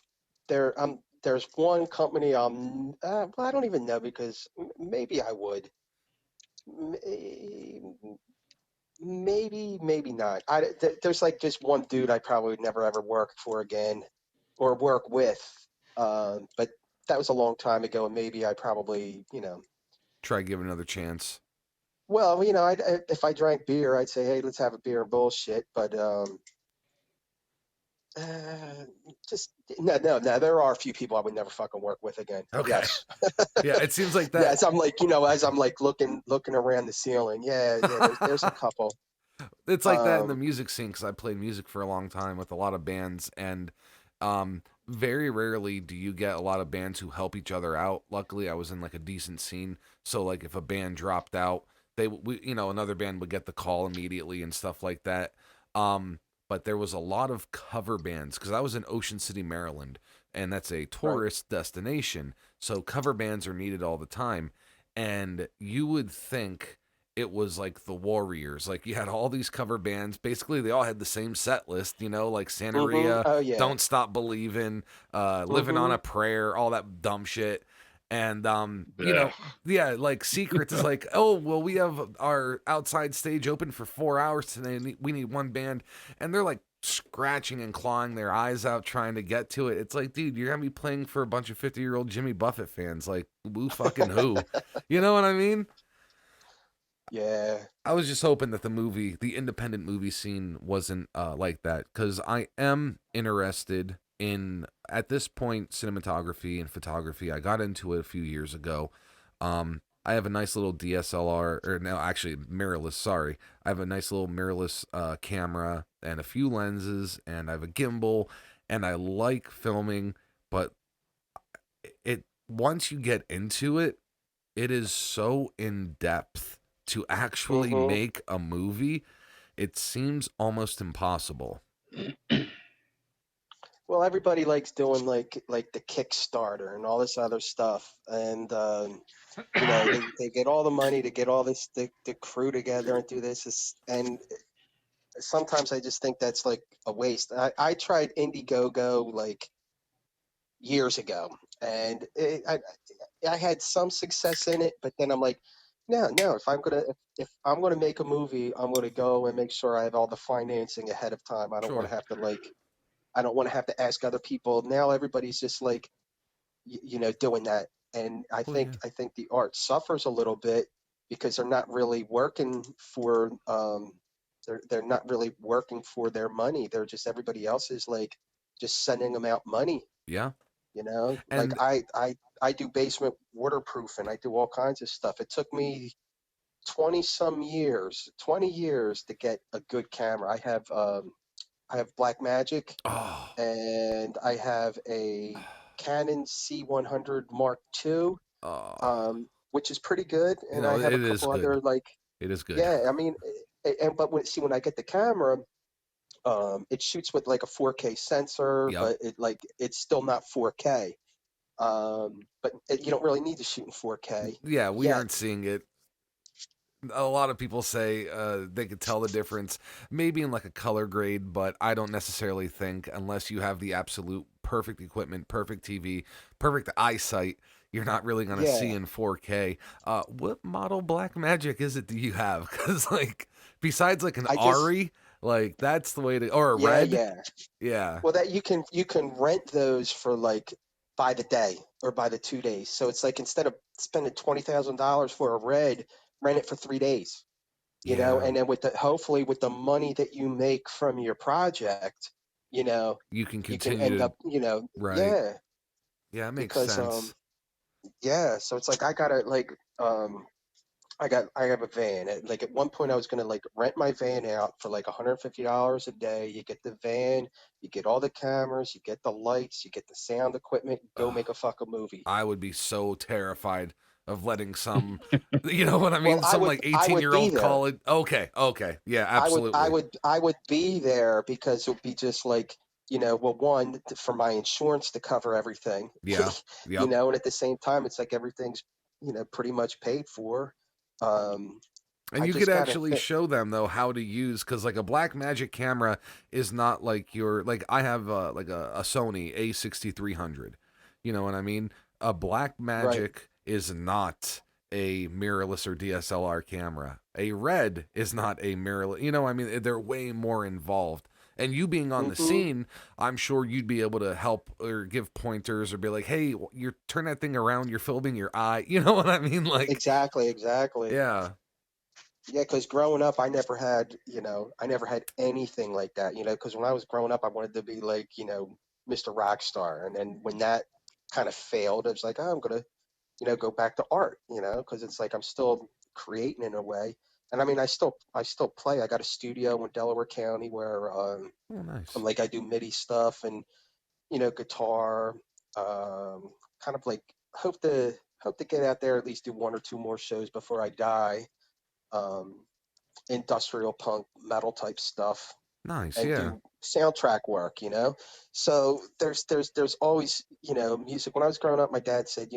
one company. Well, I don't even know because maybe I would. May- maybe not. There's like just one dude I probably would never ever work for again, or work with. But that was a long time ago, and maybe I probably, Try give it another chance. well, if I drank beer, I'd say, hey, let's have a beer and bullshit. But uh, just no, no, no. There are a few people I would never fucking work with again. Okay. Yes, Yeah, it seems like yeah. that. As I'm like looking around the ceiling. Yeah, yeah. There's a couple. It's like that in the Um, music scene because I played music for a long time with a lot of bands, and very rarely do you get a lot of bands who help each other out. Luckily, I was in like a decent scene, so like if a band dropped out, another band would get the call immediately and stuff like that. Um, but there was a lot of cover bands because I was in Ocean City, Maryland, and that's a right. tourist destination, so cover bands are needed all the time. and you would think it was like the Warriors. Like you had all these cover bands. Basically, they all had the same set list, like Mm-hmm. Santeria, Oh yeah. Don't Stop Believing, Living on Mm-hmm. a Prayer, all that dumb shit. And Ugh. yeah, like Secrets is like, oh well, we have our outside stage open for 4 hours today. And we need one band, and they're like scratching and clawing their eyes out trying to get to it. It's like, dude, you're gonna be playing for a bunch of 50-year-old Jimmy Buffett fans. Like, who fucking who? You know what I mean? Yeah. I was just hoping that the independent movie scene wasn't like that, because I am interested in, at this point, cinematography and photography. I got into it a few years ago. I have a nice little DSLR, or no, actually mirrorless. Sorry, I have a nice little mirrorless camera and a few lenses, and I have a gimbal, and I like filming, but it once you get into it, it is so in depth to actually Mm-hmm. make a movie. It seems almost impossible. Well, everybody likes doing like the Kickstarter and all this other stuff, and they get all the money to get all this the crew together and do this. And sometimes I just think that's like a waste. I tried Indiegogo like years ago, and I had some success in it, but then I'm like, no, if I'm gonna make a movie, I'm gonna go and make sure I have all the financing ahead of time. I don't want Sure. to have to I don't want to have to ask other people. Now everybody's just like doing that, and Well, yeah. I think the art suffers a little bit because they're not really working for they're not really working for their money. They're just everybody else is like just sending them out money. Yeah. Like And I do basement waterproofing. I do all kinds of stuff. It took me 20 years to get a good camera. I have Black Magic, oh, and I have a Canon C100 Mark II, oh, which is pretty good. And I have a it is couple good. other like, It is good. yeah, I mean, but when I get the camera, it shoots with like a 4K sensor, Yep. but it's still not 4K. But you don't really need to shoot in 4K Yeah, we yet. aren't seeing it. A lot of people say they could tell the difference maybe in like a color grade, but I don't necessarily think, unless you have the absolute perfect equipment, perfect TV, perfect eyesight, you're not really going to see Yeah, in 4K. What model Black Magic is it that you have? Because like besides like an I just Ari, like that's the way to, or a yeah, red. yeah. Yeah. Well, that you can rent those for like by the day or by the 2 days. So it's like instead of spending $20,000 for a red, rent it for 3 days. Yeah. And then hopefully with the money that you make from your project, you know, You can you can continue end to, up, right. yeah, Yeah, it makes because sense. yeah. So it's like I gotta I have a van. Like at one point, I was gonna like rent my van out for like $150 a day. You get the van, you get all the cameras, you get the lights, you get the sound equipment. Go Ugh. make a fucking movie. I would be so terrified of letting some, you know what I Well, mean? Some like I would be 18-year-old there. college. Okay, okay. Yeah, absolutely. I would be there because it would be just like well, one for my insurance to cover everything, Yeah, yep. and at the same time, it's like everything's pretty much paid for. Um, And I you could just gotta actually think. show them though how to use, because like a Black Magic camera is not like your, like I have like a Sony A6300. You know what I mean? A Black Right. Magic is not a mirrorless or DSLR camera. A Red is not a mirrorless. You know, I mean, they're way more involved. And you being on the Hmm. scene, I'm sure you'd be able to help or give pointers or be like, "Hey, you turn that thing around. You're filming your eye." You know what I mean? Like, Exactly. Exactly. yeah, Yeah, because growing up, I never had anything like that, because when I was growing up, I wanted to be like, Mr. Rockstar. And then when that kind of failed, I was like, oh, I'm gonna, go back to art, because it's like I'm still creating in a way. And I mean, I still play. I got a studio in Delaware County where oh, I'm nice. like I do MIDI stuff and guitar. Kind of like hope to get out there at least do one or two more shows before I die. Um, Industrial punk metal type stuff Nice, and yeah. do soundtrack work. So there's always music. When I was growing up, my dad said,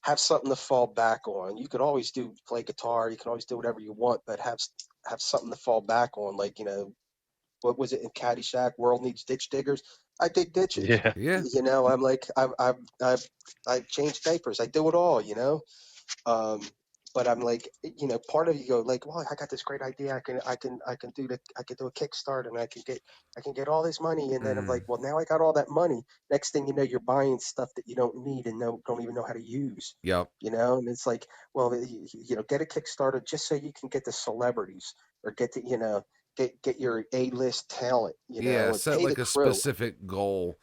have something to fall back on. You could always play guitar. You can always do whatever you want, but have something to fall back on. Like, what was it in Caddyshack? World needs ditch diggers. I dig ditches. Yeah. Yeah. I'm like, I've changed diapers. I do it all. Um, but I'm like, part of you go like, well, I got this great idea. I can do a Kickstarter and I can get all this money. And then I'm like, well, now I got all that money. Next thing you know, you're buying stuff that you don't need and don't even know how to use. Yep. And it's like, well, get a Kickstarter just so you can get the celebrities or get your A-list talent, Yeah, and set pay the like a crew. specific goal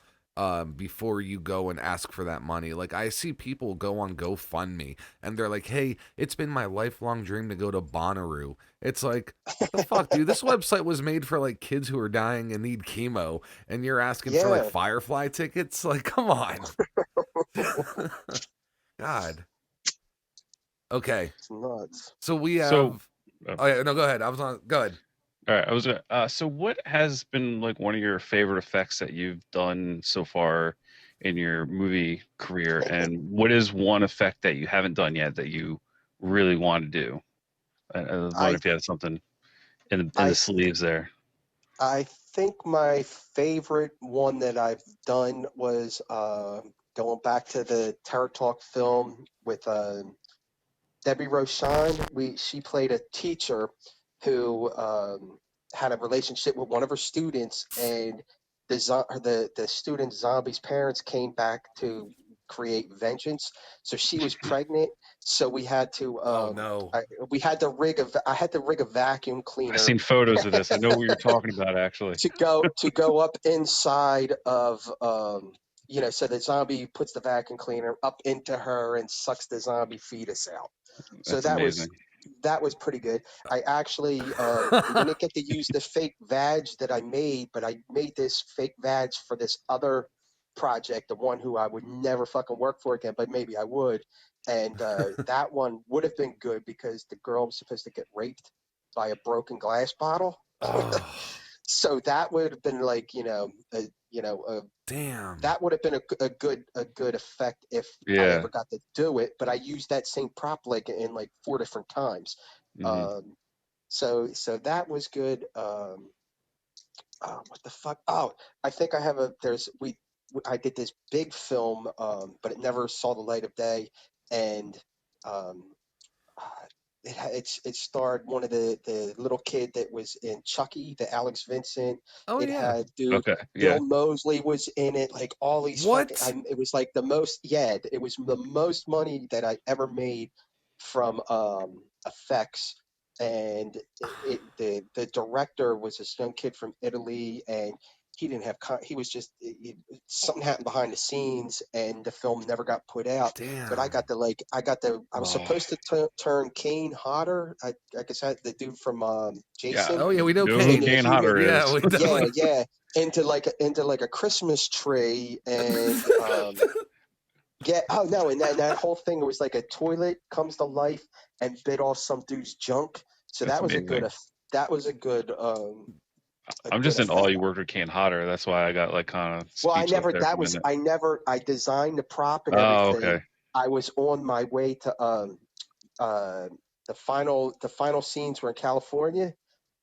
before you go and ask for that money. Like I see people go on GoFundMe and they're like, "Hey, it's been my lifelong dream to go to Bonnaroo." It's like, the fuck, dude? This website was made for like kids who are dying and need chemo, and you're asking for like Yeah, Firefly tickets? Like, come on. God. Okay. it's nuts. So we So, have. Oh yeah, no, go ahead. I was on. Go ahead. all right, I was gonna. So, what has been like one of your favorite effects that you've done so far in your movie career, and what is one effect that you haven't done yet that you really want to do? I was wondering I if you had something in I the sleeves there. I think my favorite one that I've done was going back to the Terror Talk film with Debbie Rochon. She played a teacher who had a relationship with one of her students, and the student's zombie's parents came back to create vengeance. So she was pregnant. So we had to Oh no. I had to rig a vacuum I've cleaner seen photos of this. I know what you're talking about, actually. to go up inside of so the zombie puts the vacuum cleaner up into her and sucks the zombie fetus out. So That's amazing. that was pretty good. I actually didn't get to use the fake vag that I made, but I made this fake vag for this other project, the one who I would never fucking work for again, but maybe I would. And that one would have been good because the girl was supposed to get raped by a broken glass bottle. Oh, So that would have been like, damn. that would have been a good effect if I Yeah. ever got to do it. But I used that same prop like in like 4 different times. Hmm. So that was good. What the fuck? Oh, I think I have a. I did this big film, but it never saw the light of day, and um, it starred one of the little kid that was in Chucky, the Alex Vincent. Oh It yeah. had dude Okay. Bill Yeah. Moseley was in it, like all these fucking. What? It was like the most. Yeah, it was the most money that I ever made from effects. And the director was this young kid from Italy, and he didn't have he was just something happened behind the scenes, and the film never got put out. But Damn. I was Oh, supposed to turn Kane Hodder. I guess the dude from yeah. Jason, Oh yeah, we know Know who into Kane. Kane human. Hodder Yeah, is. we Yeah, definitely. yeah, into like a Christmas tree, and yeah. Oh no, and that whole thing, it was like a toilet comes to life and bit off some dude's junk. So That's that was a good. amazing. That was a I'm good just in awe effect. you worked with Kane Hodder. That's why I got like kind of Well, speechless there for a minute. I designed the prop and Oh, everything. okay. I was on my way to uh, the final scenes were in California,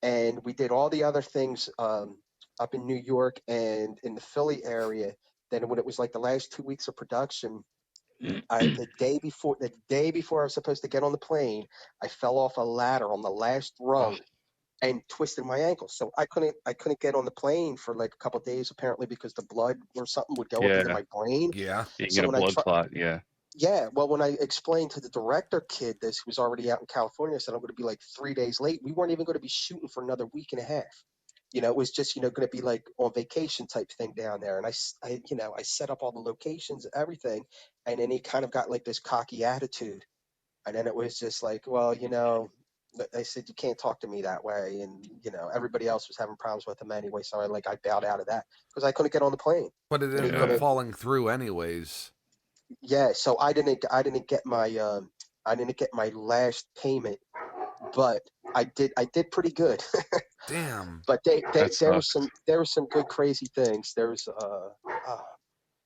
and we did all the other things up in New York and in the Philly area. Then when it was like the last 2 weeks of production, the day before I was supposed to get on the plane, I fell off a ladder on the last Oh, rung and twisted my ankle. So I couldn't get on the plane for like a couple of days apparently because the blood or something would go up into yeah. my brain. Yeah. You can So get a when I blood try, clot. Yeah. yeah, well, when I explained to the director kid this, who was already out in California, I said I'm going to be like 3 days late. We weren't even going to be shooting for another week and a half. It was just going to be like on vacation type thing down there. And I set up all the locations, everything, and then he kind of got like this cocky attitude. And then it was just like, well, I said you can't talk to me that way, and everybody else was having problems with him anyway. So I bowed out of that because I couldn't get on the plane, But it and he ended up Yeah. couldn't. falling through anyways. Yeah, so I didn't get my last payment, but I did pretty good. Damn. But That sucks. there were some good crazy things. Uh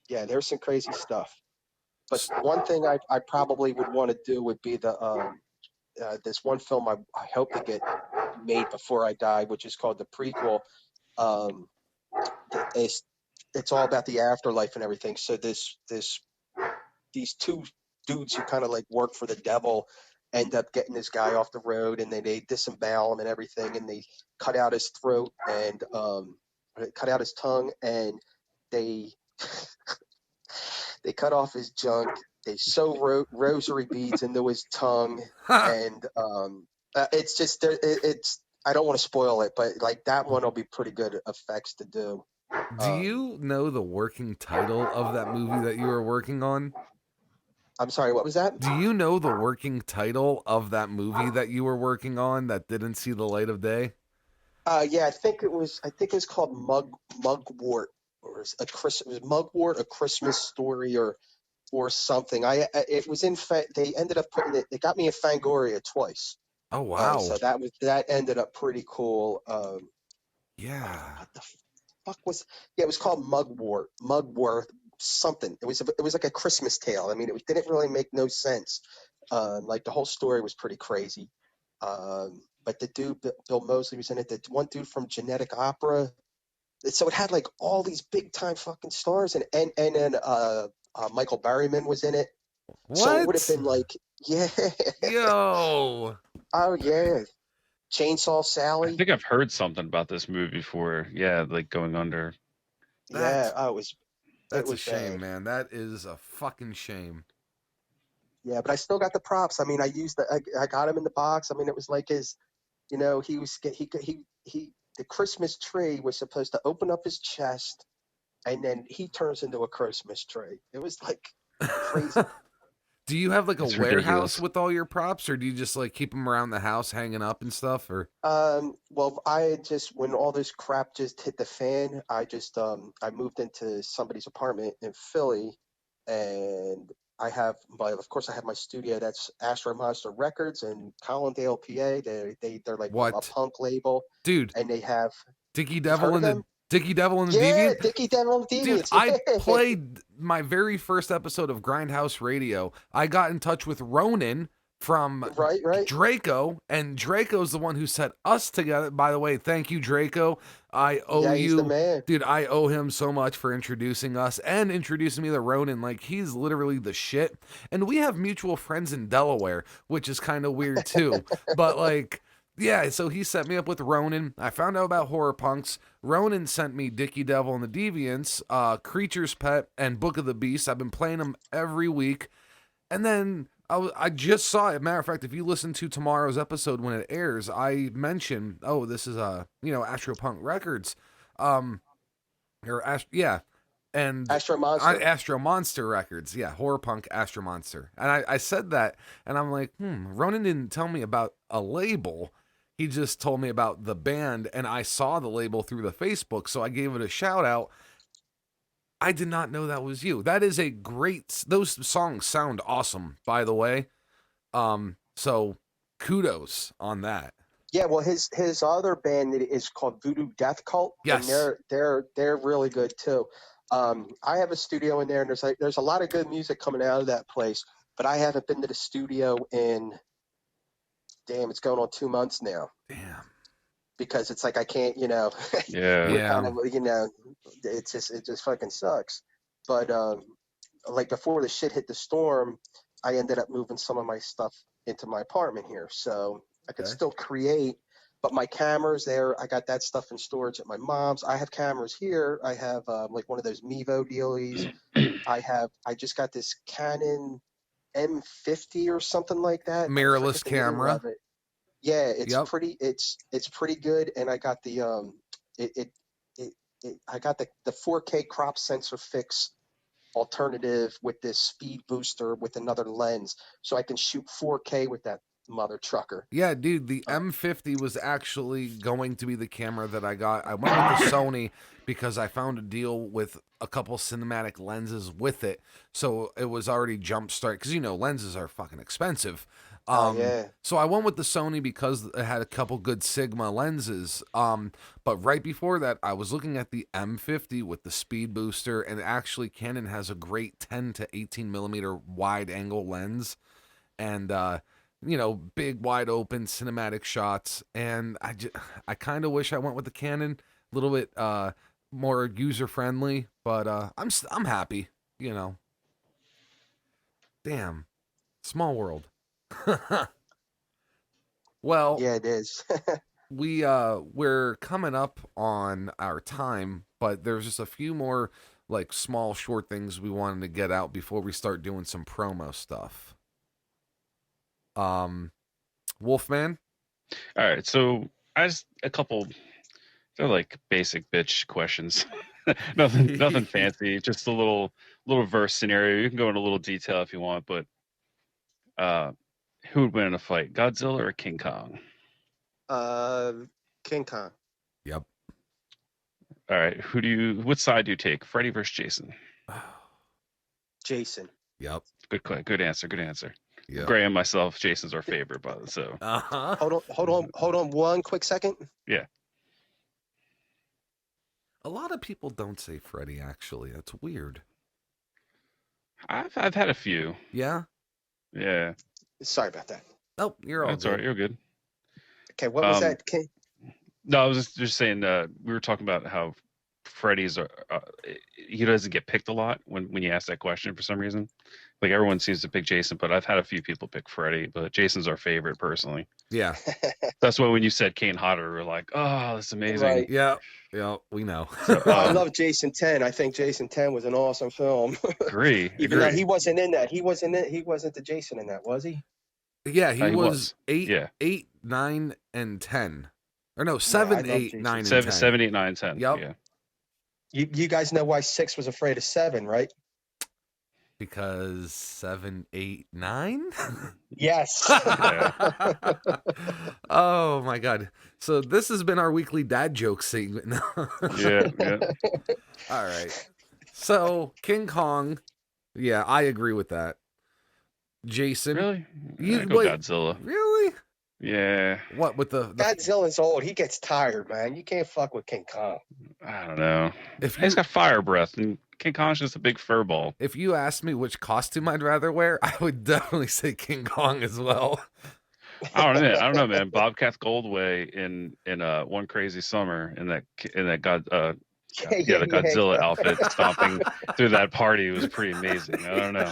yeah, there was some crazy stuff. But one thing I probably would want to do would be this one film I hope to get made before I die, which is called the prequel. Um, it's it's all about the afterlife and everything. So these two dudes who kind of like work for the devil end up getting this guy off the road, and they disembowel him and everything, and they cut out his throat and cut out his tongue, and they they cut off his junk. They sew rosary beads into his tongue, and it's just it's. I don't want to spoil it, but like that one will be pretty good effects to do. Do you know the working title of that movie that you were working on? I'm sorry, what was that? Do you know the working title of that movie that you were working on that didn't see the light of day? Yeah, I think it was called Mugwort, or it was Mugwort, A Christmas Story, or something. It was they ended up putting it. They got me in Fangoria twice. Oh wow! So that ended up pretty cool. Yeah. What the fuck was? Yeah, it was called Mugwort something. It was like a Christmas tale. I mean, it didn't really make no sense. Like the whole story was pretty crazy. But the dude, Bill Moseley, was in it. The one dude from Genetic Opera. So it had like all these big time fucking stars, and then Michael Berryman was in it. What? So it would have been like, yeah. Yo. Oh yeah. Chainsaw Sally. I think I've heard something about this movie before. Yeah, like going under. Yeah. That's a shame, bad. Man. That is a fucking shame. Yeah, but I still got the props. I mean, I got him in the box. I mean, it was like his, he the Christmas tree was supposed to open up his chest, and then he turns into a Christmas tree. It was like crazy. Do you have like a warehouse ridiculous. with all your props, or do you just like keep them around the house hanging up and stuff? Or well, when all this crap just hit the fan, I moved into somebody's apartment in Philly, and of course I have my studio. That's Astro Monster Records in Collindale, PA. They're like what? A punk label, dude. And they have Dickie Devil and the Deviant? Yeah, Dickie Devil and the Deviant. Dude, I played my very first episode of GrindHaus Radio. I got in touch with Ronan from Draco, and Draco's the one who set us together. By the way, thank you, Draco. I owe you, he's the man. Dude. I owe him so much for introducing us and introducing me to Ronan. Like, he's literally the shit. And we have mutual friends in Delaware, which is kind of weird too. But like, yeah, so he set me up with Ronan. I found out about Horror Punks. Ronan sent me Dickie Devil and the Deviants, Creature's Pet, and Book of the Beast. I've been playing them every week. And then I just saw it. Matter of fact, if you listen to tomorrow's episode when it airs, I mentioned, this is Astro Punk Records, and Astro Monster. Astro Monster Records, yeah, Horror Punk Astro Monster. And I said that, and I'm like, Ronan didn't tell me about a label. He just told me about the band, and I saw the label through the Facebook, so I gave it a shout out. I did not know that was you. That is those songs sound awesome, by the way. So kudos on that. Yeah, well, his other band is called Voodoo Death Cult. Yes, and they're really good too. I have a studio in there, and there's a lot of good music coming out of that place. But I haven't been to the studio in, it's going on 2 months now. Damn. Because it's like I can't, Yeah. kind of, it just fucking sucks. But like before the shit hit the storm, I ended up moving some of my stuff into my apartment here, so I could still create. But my cameras there, I got that stuff in storage at my mom's. I have cameras here. I have like one of those Mevo dealies. I just got this Canon M50 or something like that. Mirrorless camera. Yeah, it's pretty good, and I got the I got the 4K crop sensor fix alternative with this speed booster with another lens, so I can shoot 4K with that mother trucker. Yeah, dude, the M50 was actually going to be the camera that I got. I went with the Sony because I found a deal with a couple cinematic lenses with it, so it was already jump start because lenses are fucking expensive. Yeah. So I went with the Sony because it had a couple good Sigma lenses. But right before that, I was looking at the M50 with the speed booster, and actually Canon has a great 10 to 18 millimeter wide angle lens, and big wide open cinematic shots. And I kind of wish I went with the Canon, a little bit more user friendly, but I'm happy. Damn, small world. Well, Yeah, it is. we're coming up on our time, but there's just a few more like small short things we wanted to get out before we start doing some promo stuff. Wolfman? All right, so I just a couple. They're like basic bitch questions. nothing fancy. Just a little verse scenario. You can go into a little detail if you want, but who would win in a fight, Godzilla or King Kong? King Kong. Yep. All right, what side do you take, Freddy versus Jason? Jason. Yep. Good answer. Yep. Gray and myself, Jason's our favorite, but so. Hold on one quick second. Yeah. A lot of people don't say Freddy, actually. That's weird. I've had a few. Yeah? Yeah. Sorry about that. Oh, you're all That's good. all right. You're good. Okay, what was that? No, I was just saying. We were talking about how Freddy's are. He doesn't get picked a lot when you ask that question for some reason. Like everyone seems to pick Jason, but I've had a few people pick Freddy. But Jason's our favorite personally. Yeah. That's why when you said Kane Hodder, we're like, oh, that's amazing. Right. Yeah, we know. So, I love Jason 10. I think Jason 10 was an awesome film. Agree. Even though he wasn't in that. He wasn't the Jason in that, was he? Yeah, he was 8, Yeah. 8, 9, and 10. Or no, 7, 8, 9, and 10. 7, 8, 9, 10. Yep. Yeah. You guys know why 6 was afraid of 7, right? Because 7, 8, 9? Yes. Oh my god. So this has been our weekly dad joke segment. Yeah. All right. So King Kong, yeah, I agree with that. Jason, Really? You Go wait, Godzilla. Really? Yeah. What with the Godzilla's old. He gets tired, man. You can't fuck with King Kong. I don't know. If He's got fire breath, and King Kong's just a big fur ball. If you asked me which costume I'd rather wear, I would definitely say King Kong as well. I don't know, man. Bobcat Goldthwait in One Crazy Summer in that the Godzilla outfit stomping through that party was pretty amazing. I don't know.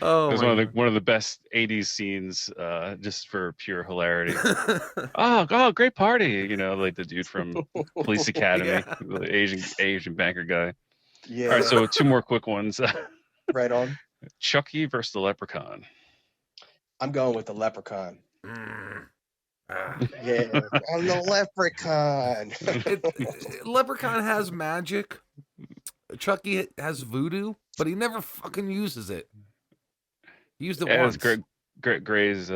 Oh, it was one of the best '80s scenes, just for pure hilarity. oh, great party! Like the dude from Police Academy, the Asian banker guy. Yeah. All right, so 2 more quick ones. Right on. Chucky versus the Leprechaun. I'm going with the Leprechaun. Yeah, I'm the Leprechaun. Leprechaun has magic. Chucky has voodoo, but he never fucking uses it. He used it once. Gray's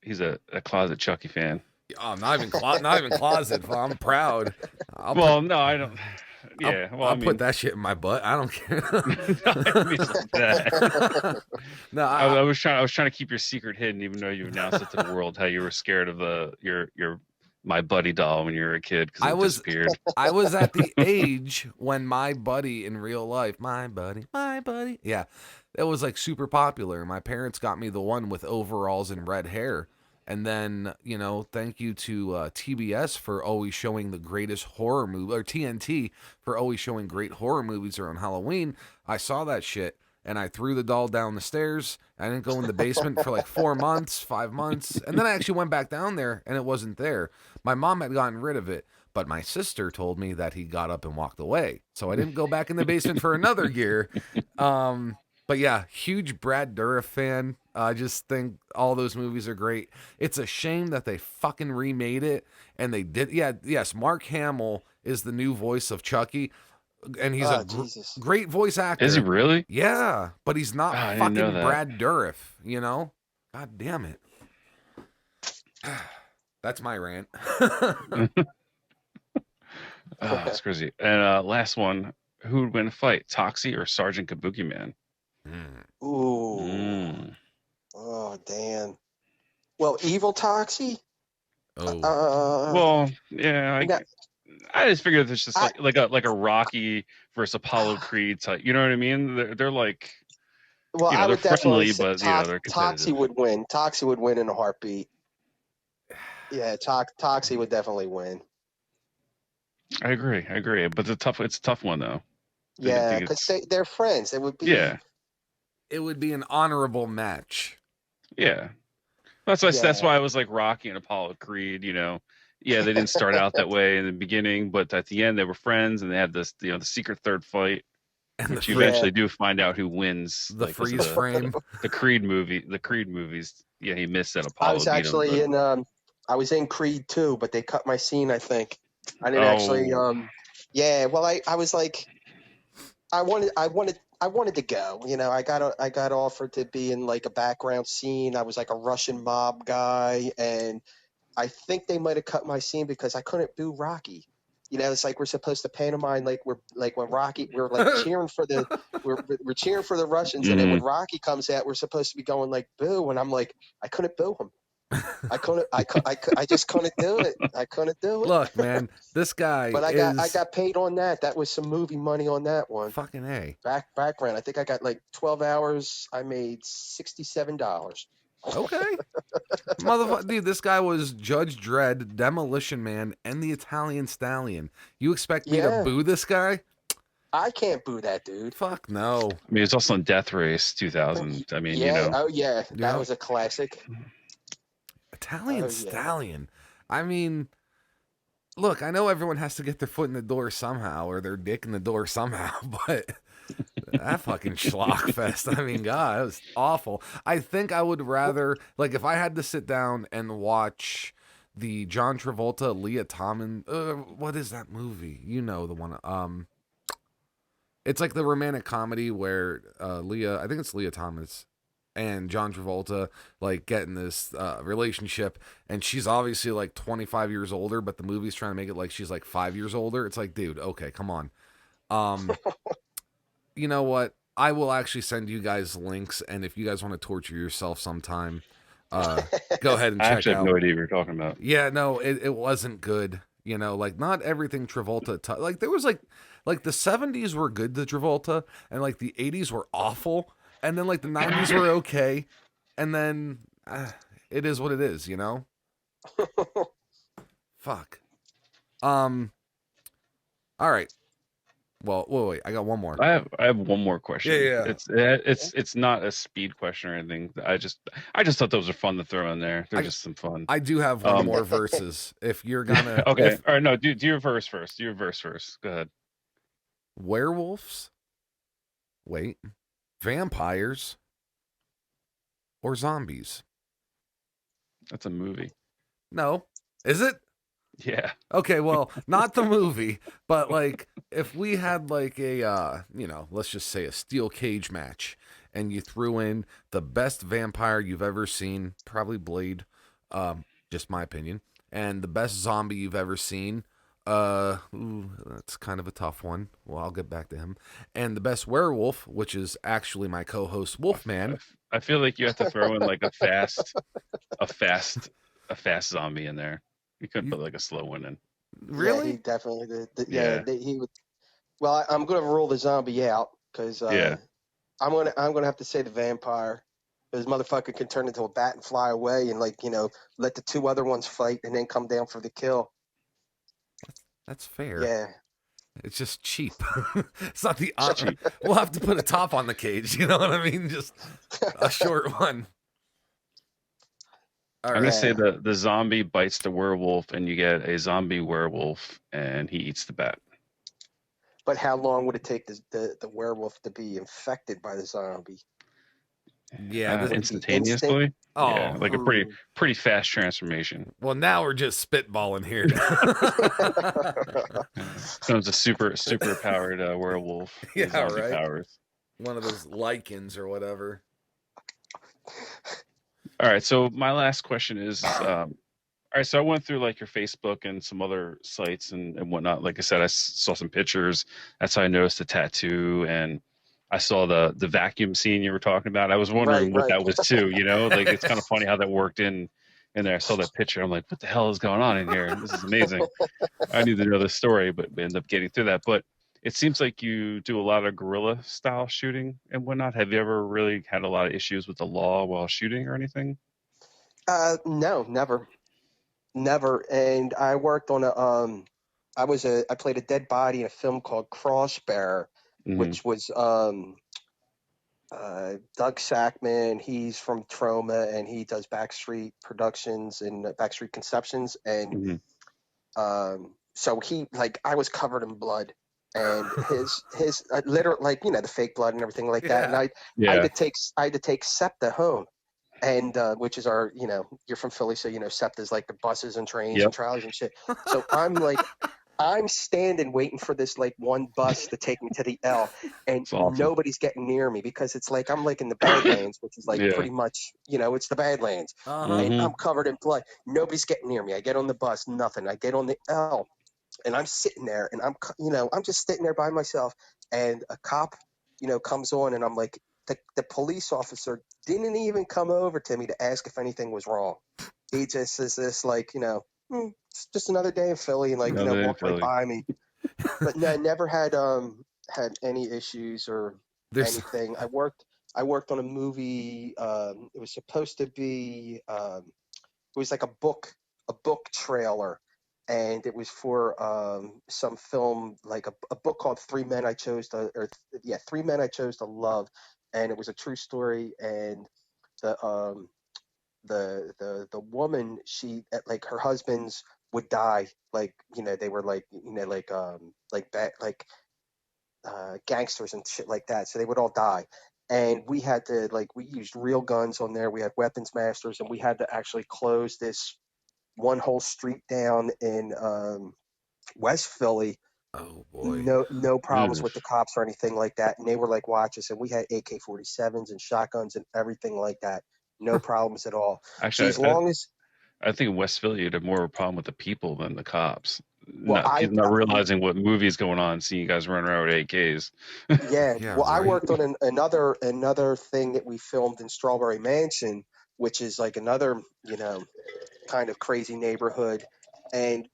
he's a closet Chucky fan. Oh, not even closet. I'm proud. I don't. Yeah, I'll put that shit in my butt. I don't care. No, I was trying to keep your secret hidden, even though you announced it to the world how you were scared of your My Buddy doll when you were a kid because it disappeared. I was at the age when My Buddy in real life, My Buddy, yeah, it was like super popular. My parents got me the one with overalls and red hair. And then, thank you to TBS for always showing the greatest horror movie, or TNT for always showing great horror movies around Halloween. I saw that shit, and I threw the doll down the stairs. I didn't go in the basement for like 4 months, 5 months. And then I actually went back down there, and it wasn't there. My mom had gotten rid of it, but my sister told me that he got up and walked away. So I didn't go back in the basement for another year. But yeah, huge Brad Dourif fan. I just think all those movies are great. It's a shame that they fucking remade it, and they did. Yeah, yes, Mark Hamill is the new voice of Chucky, and he's a great voice actor. Is he really? Yeah, but he's not fucking Brad Dourif. God damn it. That's my rant. That's crazy. And last one, who would win a fight, Toxie or Sergeant Kabuki Man? Ooh. Oh, damn. Well, Evil Toxie. Oh, Well, yeah, No, I just figured it's just I like a Rocky versus Apollo Creed type. You know what I mean? They're like, well, I they're would definitely friendly, say but they're Toxie competitive. would win. Toxie would win in a heartbeat. Yeah, Toxie would definitely win. I agree. But it's a tough one though. I Yeah, think because it's they're friends. It would be. yeah, it would be an honorable match. yeah. That's Yeah, why I was like Rocky and Apollo Creed. Yeah, they didn't start out that way in the beginning, but at the end they were friends, and they had this, the secret third fight, And which you yeah. eventually do find out who wins, the like because of freeze frame. the Creed movies. Yeah, he missed that I Apollo was beat him, but actually in. I was in Creed 2, but they cut my scene. I think I didn't actually. oh, Yeah. Well, I was like, I wanted to go. I got offered to be in like a background scene. I was like a Russian mob guy, and I think they might have cut my scene because I couldn't do Rocky. It's like we're supposed to pantomime like we're like when we're like cheering for we're cheering for the Russians, and then when mhm. Rocky comes out, we're supposed to be going like boo, and I'm like I couldn't boo him. I just couldn't do it. I couldn't do it. Look, man, this guy But I is got paid on that. That was some movie money on that one. fucking A. Background. I think I got like 12 hours. I made $67. Okay. Motherfucker, dude, this guy was Judge Dredd, Demolition Man, and the Italian Stallion. You expect me to Yeah, boo this guy? I can't boo that dude. Fuck no. I mean, it's also in Death Race 2000. I mean, Yeah. Oh yeah, that Yeah. was a classic. Italian Oh yeah. Stallion. I mean, look, I know everyone has to get their foot in the door somehow or their dick in the door somehow, but that fucking schlock fest. I mean, God, it was awful. I think I would rather, like, if I had to sit down and watch the John Travolta, Leah Thomas, what is that movie? You know the one. It's like the romantic comedy where I think it's Leah Thomas and John Travolta like get in this relationship, and she's obviously like 25 years older, but the movie's trying to make it like she's like 5 years older. It's like, dude, okay, come on. You know what? I will actually send you guys links, and if you guys want to torture yourself sometime, go ahead and I check actually have out. no idea what you're talking about. Yeah, no, it wasn't good. Like not everything Travolta like there was like the 70s were good to Travolta, and like the 80s were awful, and then like the 90s were okay, and then it is what it is, Fuck. All right. Well, wait, I got one more. I have one more question. Yeah. It's not a speed question or anything. I just thought those were fun to throw in there. They're just some fun. I do have one more verses. If you're gonna Okay. All right. No, do your verse first. Do your verse first. Go ahead. werewolves, wait, vampires, or zombies? That's a movie. No. Is it? Yeah. Okay, well, not the movie, but like if we had like a let's just say a steel cage match, and you threw in the best vampire you've ever seen, probably Blade, just my opinion, and the best zombie you've ever seen, that's kind of a tough one. Well, I'll get back to him. And the best werewolf, which is actually my co-host Wolfman. I feel like you have to throw in like a fast zombie in there. You couldn't put like a slow one in. Really? Yeah, he definitely did. Yeah. He would. Well, I'm gonna rule the zombie out because Yeah. I'm gonna have to say the vampire. This motherfucker can turn into a bat and fly away, and let the two other ones fight, and then come down for the kill. That's fair. Yeah. It's just cheap. It's not the option. We'll have to put a top on the cage. You know what I mean? Just a short one. I'm gonna say the zombie bites the werewolf, and you get a zombie werewolf, and he eats the bat. But how long would it take the werewolf to be infected by the zombie? Yeah, instantaneously. Oh, yeah, like a pretty fast transformation. Well, now we're just spitballing here. So it's a super powered werewolf. Yeah, zombie right. Powers. One of those lichens or whatever. All right, so my last question is, all right, so I went through like your Facebook and some other sites and whatnot. Like I said, I saw some pictures. That's how I noticed the tattoo, and I saw the vacuum scene you were talking about. I was Right, wondering what right. that was too. You know, like it's kind of funny how that worked in there. I saw that picture. I'm like, what the hell is going on in here? This is amazing. I need to know the story, but we end up getting through that. But it seems like you do a lot of guerrilla style shooting and whatnot. Have you ever really had a lot of issues with the law while shooting or anything? No, never, never. And I worked on I played a dead body in a film called Crossbearer, Hmm. which was Doug Sackman. He's from Troma, and he does Backstreet Productions and Backstreet Conceptions. And Hmm. so he, like, I was covered in blood, and his literal, like, the fake blood and everything like that. And Yeah. Yeah. I had to take SEPTA home, and which is our, you're from Philly, so SEPTA is like the buses and trains and Yep. trolleys and shit. So I'm standing waiting for this like one bus to take me to the L, and It's awesome. nobody's getting near me because it's like I'm like in the Badlands, which is like Yeah. pretty much, it's the Badlands, Uh-huh. and Hmm. I'm covered in blood. Nobody's getting near me. I get on the bus, nothing. I get on the L, and I'm sitting there, and I'm just sitting there by myself, and a cop, comes on, and I'm like, the police officer didn't even come over to me to ask if anything was wrong. He just is this like, it's just another day in Philly, and like, No, they walked right Philly. by me. But no, I never had any issues or There's anything. I worked on a movie. It was supposed to be it was like a book trailer, and it was for some film, like a book called Three Men I Chose to Love, and it was a true story. And the the woman, she, like, her husbands would die, like, they were like, like bad, like gangsters and shit like that, so they would all die. And we had to, like, we used real guns on there. We had weapons masters, and we had to actually close this one whole street down in West Philly. oh boy. No problems Ugh. with the cops or anything like that. And they were like, watch us. And we had AK-47s and shotguns and everything like that. No problems at all. See, Actually, as long as, I think in West Philly you'd have more of a problem with the people than the cops. well, Not people not realizing what movie's going on, seeing you guys running around with AKs. yeah, Yeah, well, I right. worked on another thing that we filmed in Strawberry Mansion, which is like another, kind of crazy neighborhood. And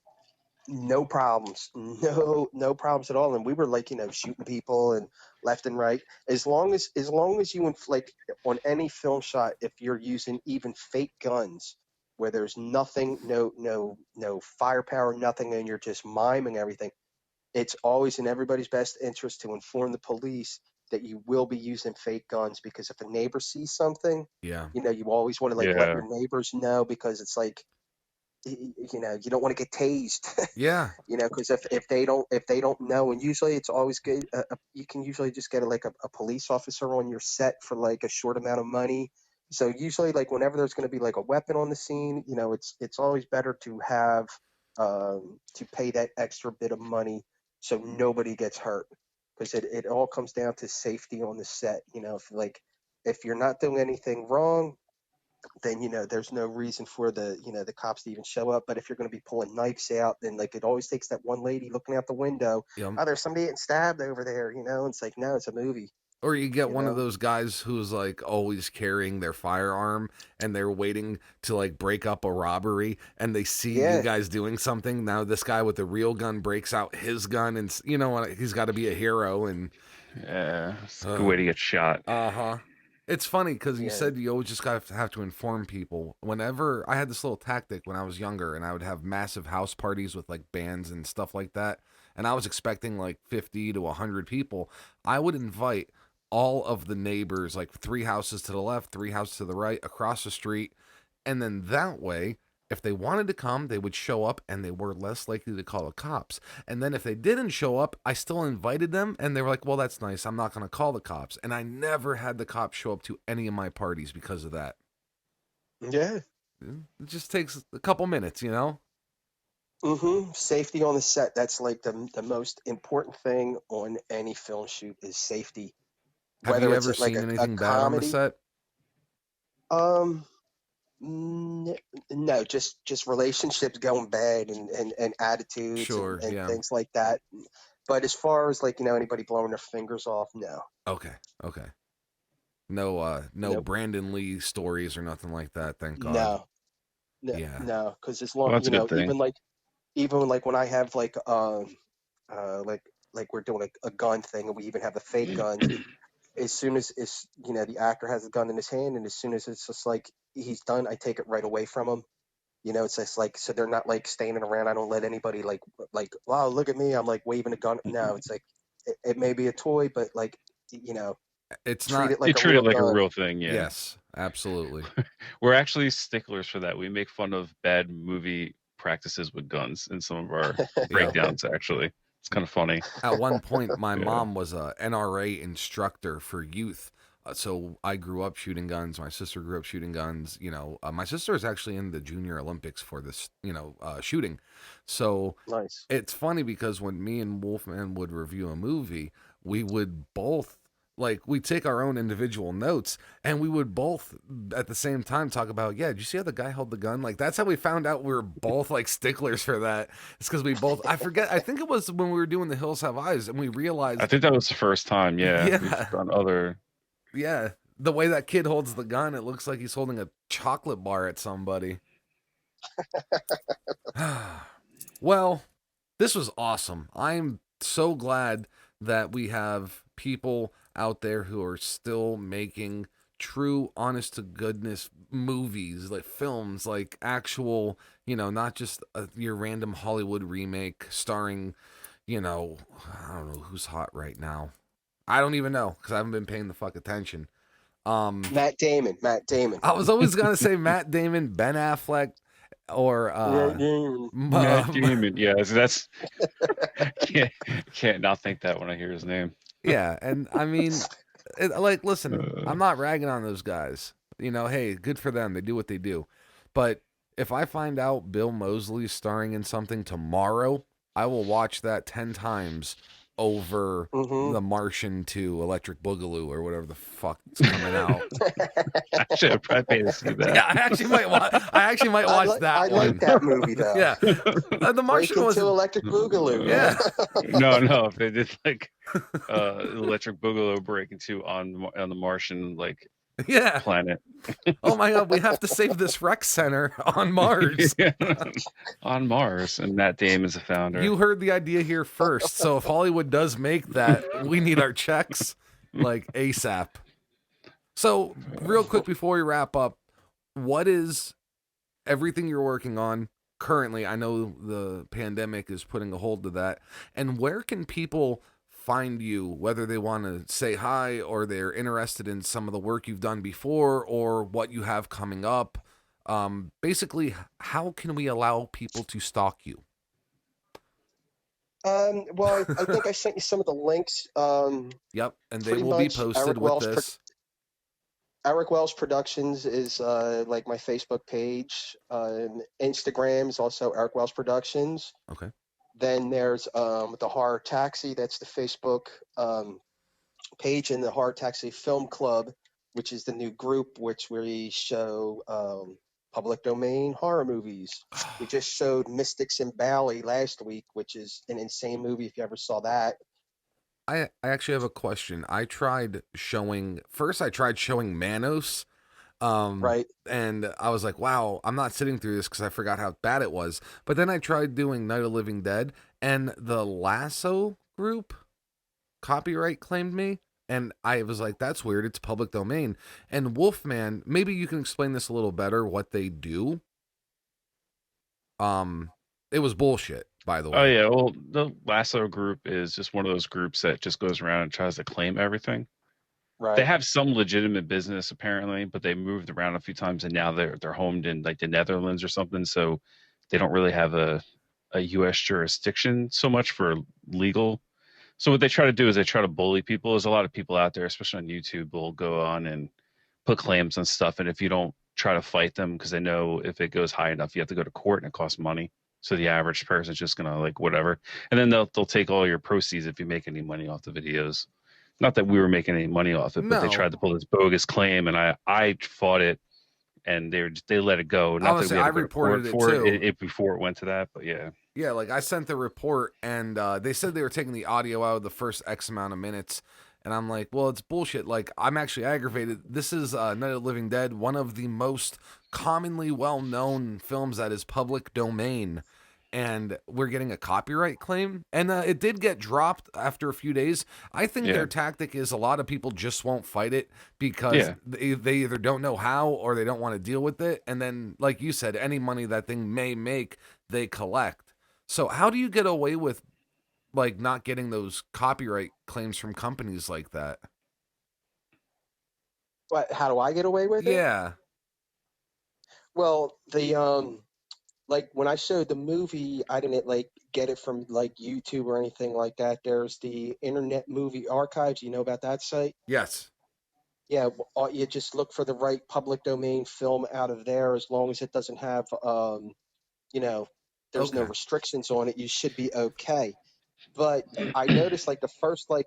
no problems, no problems at all. And we were like, shooting people and left and right. As long as you like on any film shot, if you're using even fake guns where there's nothing, no firepower, nothing, and you're just miming everything, it's always in everybody's best interest to inform the police that you will be using fake guns, because if a neighbor sees something, Yeah. you always want to, like, let Yeah. your neighbors know, because it's like, you don't want to get tased. Yeah. Because if they don't know. And usually it's always good, you can usually just get a police officer on your set for like a short amount of money. So usually, like, whenever there's going to be like a weapon on the scene, it's always better to have to pay that extra bit of money so nobody gets hurt, because it all comes down to safety on the set. If you're not doing anything wrong, then there's no reason for the cops to even show up. But if you're going to be pulling knives out, then, like, it always takes that one lady looking out the window. Yep. Oh, there's somebody getting stabbed over there. It's like, no, it's a movie. Or you get you one of know those guys who's like always carrying their firearm and they're waiting to like break up a robbery and they see you yeah, guys doing something. Now this guy with the real gun breaks out his gun and he's got to be a hero and Yeah. It's a good uh way to get shot. huh. It's funny because you yeah, said you always just got to have to inform people. Whenever I had this little tactic when I was younger, and I would have massive house parties with like bands and stuff like that, and I was expecting like 50 to 100 people, I would invite all of the neighbors, like three houses to the left, three houses to the right, across the street, and then that way, if they wanted to come, they would show up and they were less likely to call the cops. And then if they didn't show up, I still invited them and they were like, well, that's nice. I'm not going to call the cops. And I never had the cops show up to any of my parties because of that. yeah. It just takes a couple minutes, you know? Safety on the set. That's like the most important thing on any film shoot is safety. Have Whether you it's ever like seen a anything bad on the comedy, set? um, no, just relationships going bad, and attitudes, and, Sure, and yeah. things like that. But as far as like, anybody blowing their fingers off, no. Okay. No, Nope. Brandon Lee stories or nothing like that. Thank God. No. No, Yeah. no, because as Well, long, that's a good thing. even like when I have like like we're doing a gun thing, and we even have the fake guns. As soon as the actor has a gun in his hand, and as soon as it's just like he's done, I take it right away from him. It's just like, so they're not like standing around. I don't let anybody wow, look at me, I'm like waving a gun. No, it's like it may be a toy, but like It's treat not. it You like a treat real it like a gun. real thing, yeah. Yes, absolutely. We're actually sticklers for that. We make fun of bad movie practices with guns in some of our breakdowns. Actually, it's kind of funny. At one point, my Yeah. mom was a NRA instructor for youth. So I grew up shooting guns. My sister grew up shooting guns. My sister is actually in the Junior Olympics for this, shooting. So Nice. it's funny because when me and Wolfman would review a movie, we would both we'd take our own individual notes and we would both at the same time talk about, yeah, did you see how the guy held the gun? Like, that's how we found out we were both like sticklers for that. It's because we both, I think it was when we were doing The Hills Have Eyes and we realized. I think that was the first time. Yeah. Yeah. We've done other. Yeah. The way that kid holds the gun, it looks like he's holding a chocolate bar at somebody. Well, this was awesome. I'm so glad that we have people out there who are still making true, honest to goodness movies, like films, like actual, not just your random Hollywood remake starring, I don't know who's hot right now. I don't even know because I haven't been paying the fuck attention. Matt Damon. I was always gonna say Matt Damon, Ben Affleck, or Matt Damon. Yeah, that's can't not think that when I hear his name. Yeah, and I mean, listen, I'm not ragging on those guys. Hey, good for them. They do what they do. But if I find out Bill Moseley's starring in something tomorrow, I will watch that 10 times over The Martian 2, Electric Boogaloo, or whatever the fuck is coming out. I should have probably paid to see that. Yeah, I actually might watch that one. I like that movie though. Yeah, The Martian was Electric Boogaloo. Yeah. No. If they did like Electric Boogaloo break into on the Martian planet. Oh my God, we have to save this rec center on Mars. On Mars, and Matt Damon's the founder. You heard the idea here first. So if Hollywood does make that, we need our checks ASAP. So real quick before we wrap up, what is everything you're working on currently? I know the pandemic is putting a hold to that. And where can people find you, whether they want to say hi or they're interested in some of the work you've done before or what you have coming up? Basically, how can we allow people to stalk you? Well, I think I sent you some of the links. Yep, and they will be posted with this. Eric Welsch Productions is like my Facebook page. Instagram is also Eric Welsch Productions. Okay. Then there's the Horror Taxi. That's the Facebook page, and the Horror Taxi Film Club, which is the new group which we show public domain horror movies. We just showed Mystics in Bali last week, which is an insane movie if you ever saw that. I actually have a question. I tried showing Manos. Right. And I was like, wow, I'm not sitting through this because I forgot how bad it was. But then I tried doing Night of Living Dead, and the Lasso group copyright claimed me. And I was like, that's weird. It's public domain. And Wolfman, maybe you can explain this a little better, what they do. It was bullshit, by the way. Oh yeah, well, the Lasso group is just one of those groups that just goes around and tries to claim everything. Right. They have some legitimate business apparently, but they moved around a few times, and now they're homed in like the Netherlands or something. So they don't really have a U.S. jurisdiction so much for legal. So what they try to do is they try to bully people. There's a lot of people out there, especially on YouTube, will go on and put claims on stuff. And if you don't try to fight them, because they know if it goes high enough, you have to go to court and it costs money. So the average person's just gonna like whatever, and then they'll take all your proceeds if you make any money off the videos. Not that we were making any money off it, but they tried to pull this bogus claim, and I fought it and they let it go. Not that Honestly, we had I to go to court reported it for too. it before it went to that, but yeah. Yeah, like I sent the report, and they said they were taking the audio out of the first X amount of minutes. And I'm like, well, it's bullshit. Like, I'm actually aggravated. This is Night of the Living Dead, one of the most commonly well-known films that is public domain. And we're getting a copyright claim. And it did get dropped after a few days. I think their tactic is a lot of people just won't fight it because they either don't know how or they don't want to deal with it. And then, like you said, any money that thing may make, they collect. So how do you get away with like not getting those copyright claims from companies like that? But how do I get away with it? Yeah. Well, like when I showed the movie, I didn't like get it from like YouTube or anything like that. There's the Internet Movie Archives. You know about that site? Yes. Yeah, you just look for the right public domain film out of there. As long as it doesn't have, you know, there's no Okay. restrictions on it, you should be okay. But I noticed like the first like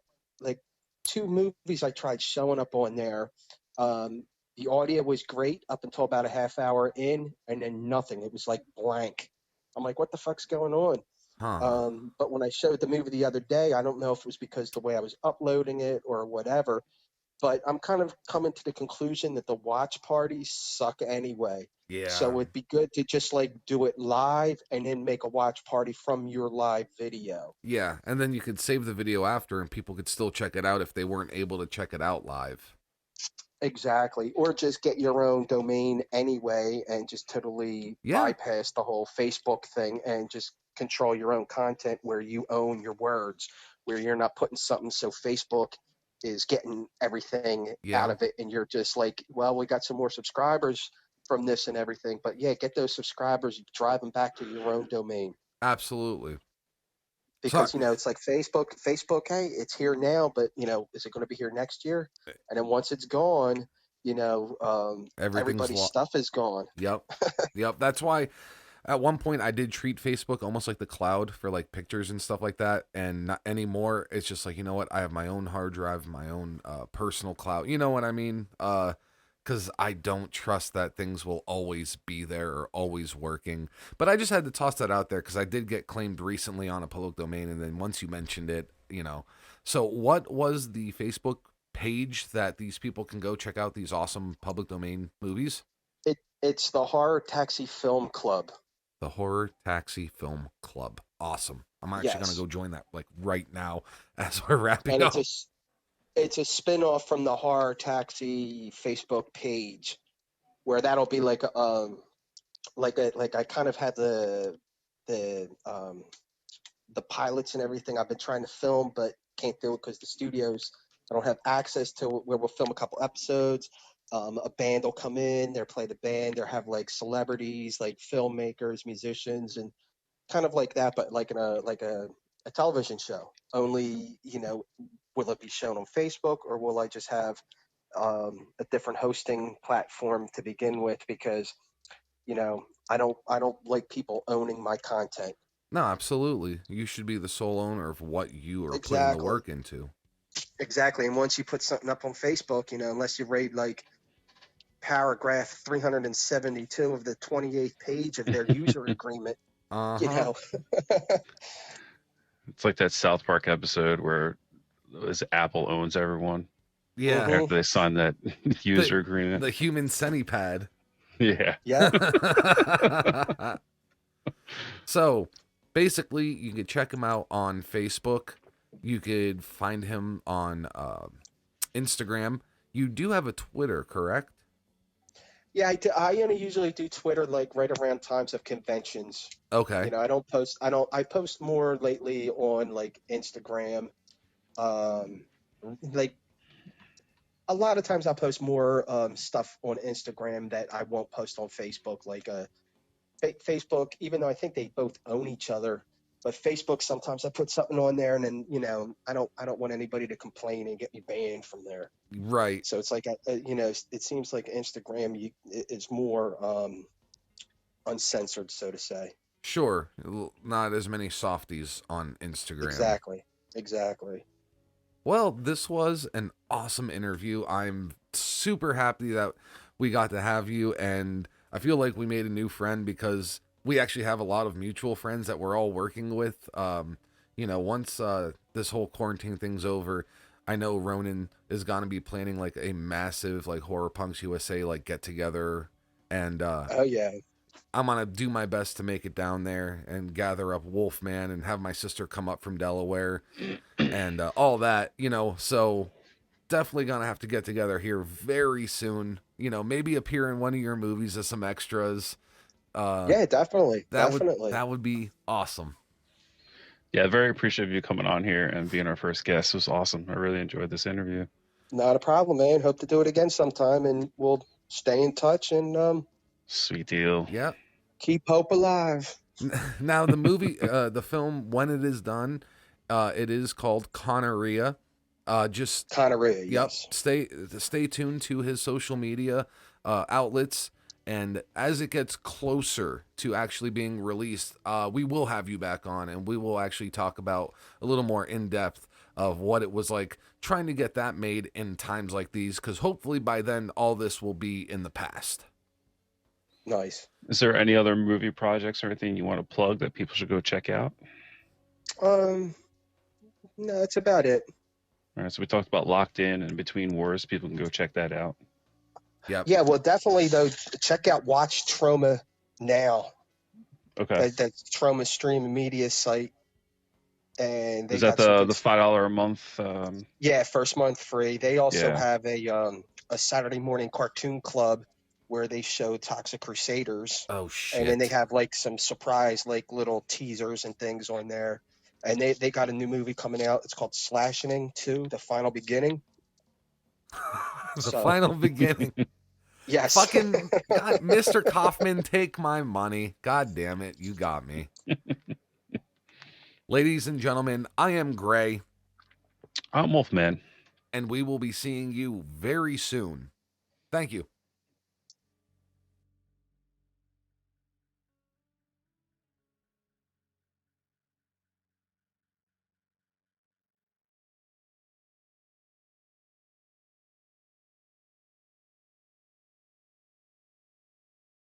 two movies I tried showing up on there, um, the audio was great up until about a half hour in, and then nothing. It was like blank. I'm like, what the fuck's going on? Huh. But when I showed the movie the other day, I don't know if it was because the way I was uploading it or whatever, but I'm kind of coming to the conclusion that the watch parties suck anyway. Yeah. So it'd be good to just like do it live and then make a watch party from your live video. Yeah. And then you could save the video after and people could still check it out if they weren't able to check it out live. Exactly. Or just get your own domain anyway and just totally bypass the whole Facebook thing and just control your own content where you own your words, where you're not putting something so Facebook is getting everything out of it and you're just like, well, we got some more subscribers from this and everything. But yeah, get those subscribers, drive them back to your own domain. Absolutely. Because, it's like Facebook, hey, it's here now, but, is it going to be here next year? And then once it's gone, everybody's stuff is gone. Yep. Yep. That's why at one point I did treat Facebook almost like the cloud for like pictures and stuff like that. And not anymore. It's just like, you know what? I have my own hard drive, my own personal cloud. You know what I mean? Because I don't trust that things will always be there or always working. But I just had to toss that out there because I did get claimed recently on a public domain. And then once you mentioned it, So what was the Facebook page that these people can go check out these awesome public domain movies? It's the Horror Taxi Film Club. The Horror Taxi Film Club. Awesome. I'm actually going to go join that like right now as we're wrapping up. It's a spin-off from the Horror Taxi Facebook page, where that'll be like I kind of had the pilots and everything I've been trying to film, but can't do it because the studios, I don't have access to where we'll film a couple episodes. A band will come in, they'll play the band, they'll have like celebrities, like filmmakers, musicians, and kind of like that, but like in a television show. Only, will it be shown on Facebook or will I just have a different hosting platform to begin with? Because, I don't like people owning my content. No, absolutely. You should be the sole owner of what you are putting the work into. Exactly. And once you put something up on Facebook, unless you read like paragraph 372 of the 28th page of their user agreement, It's like that South Park episode where Apple owns everyone. Yeah. After they sign that user agreement. The human centipede. Yeah. Yeah. So basically, you could check him out on Facebook. You could find him on Instagram. You do have a Twitter, correct? Yeah, I only usually do Twitter like right around times of conventions. Okay. I don't post. I post more lately on like Instagram. Like a lot of times I post more stuff on Instagram that I won't post on Facebook. Like Facebook, even though I think they both own each other, but Facebook sometimes I put something on there and then I don't want anybody to complain and get me banned from there. Right. So it's like it seems like Instagram is more uncensored, so to say. Sure. Not as many softies on Instagram. Exactly. Well, this was an awesome interview. I'm super happy that we got to have you, and I feel like we made a new friend because we actually have a lot of mutual friends that we're all working with. Once this whole quarantine thing's over, I know Ronan is gonna be planning like a massive like Horror Punks USA like get together, and Oh yeah. I'm gonna do my best to make it down there and gather up Wolfman and have my sister come up from Delaware and all that, So definitely gonna have to get together here very soon. Maybe appear in one of your movies as some extras. Yeah, definitely. That would be awesome. Yeah, very appreciative of you coming on here and being our first guest. It was awesome. I really enjoyed this interview. Not a problem, man. Hope to do it again sometime, and we'll stay in touch and Sweet deal. Yep. keep hope alive. Now the movie, the film, when it is done, it is called Conneria. Just Conneria, yep. yes. Stay tuned to his social media outlets, and as it gets closer to actually being released, we will have you back on, and we will actually talk about a little more in depth of what it was like trying to get that made in times like these, because hopefully by then all this will be in the past. Nice. Is there any other movie projects or anything you want to plug that people should go check out? No, that's about it. All right, so we talked about Locked In and Between Wars. People can go check that out. Yep. Yeah, well, definitely though. Check out Watch Troma now. Okay. That's Troma's streaming media site, and they Is that got the $5 a month? Yeah, first month free. They also Yeah. have a Saturday morning cartoon club where they show Toxic Crusaders. Oh shit! And then they have like some surprise like little teasers and things on there. And they got a new movie coming out. It's called Slashing 2, The Final Beginning. The final beginning. Yes. Fucking God, Mr. Kaufman, take my money. God damn it, you got me. Ladies and gentlemen, I am Gray. I'm Wolfman. And we will be seeing you very soon. Thank you.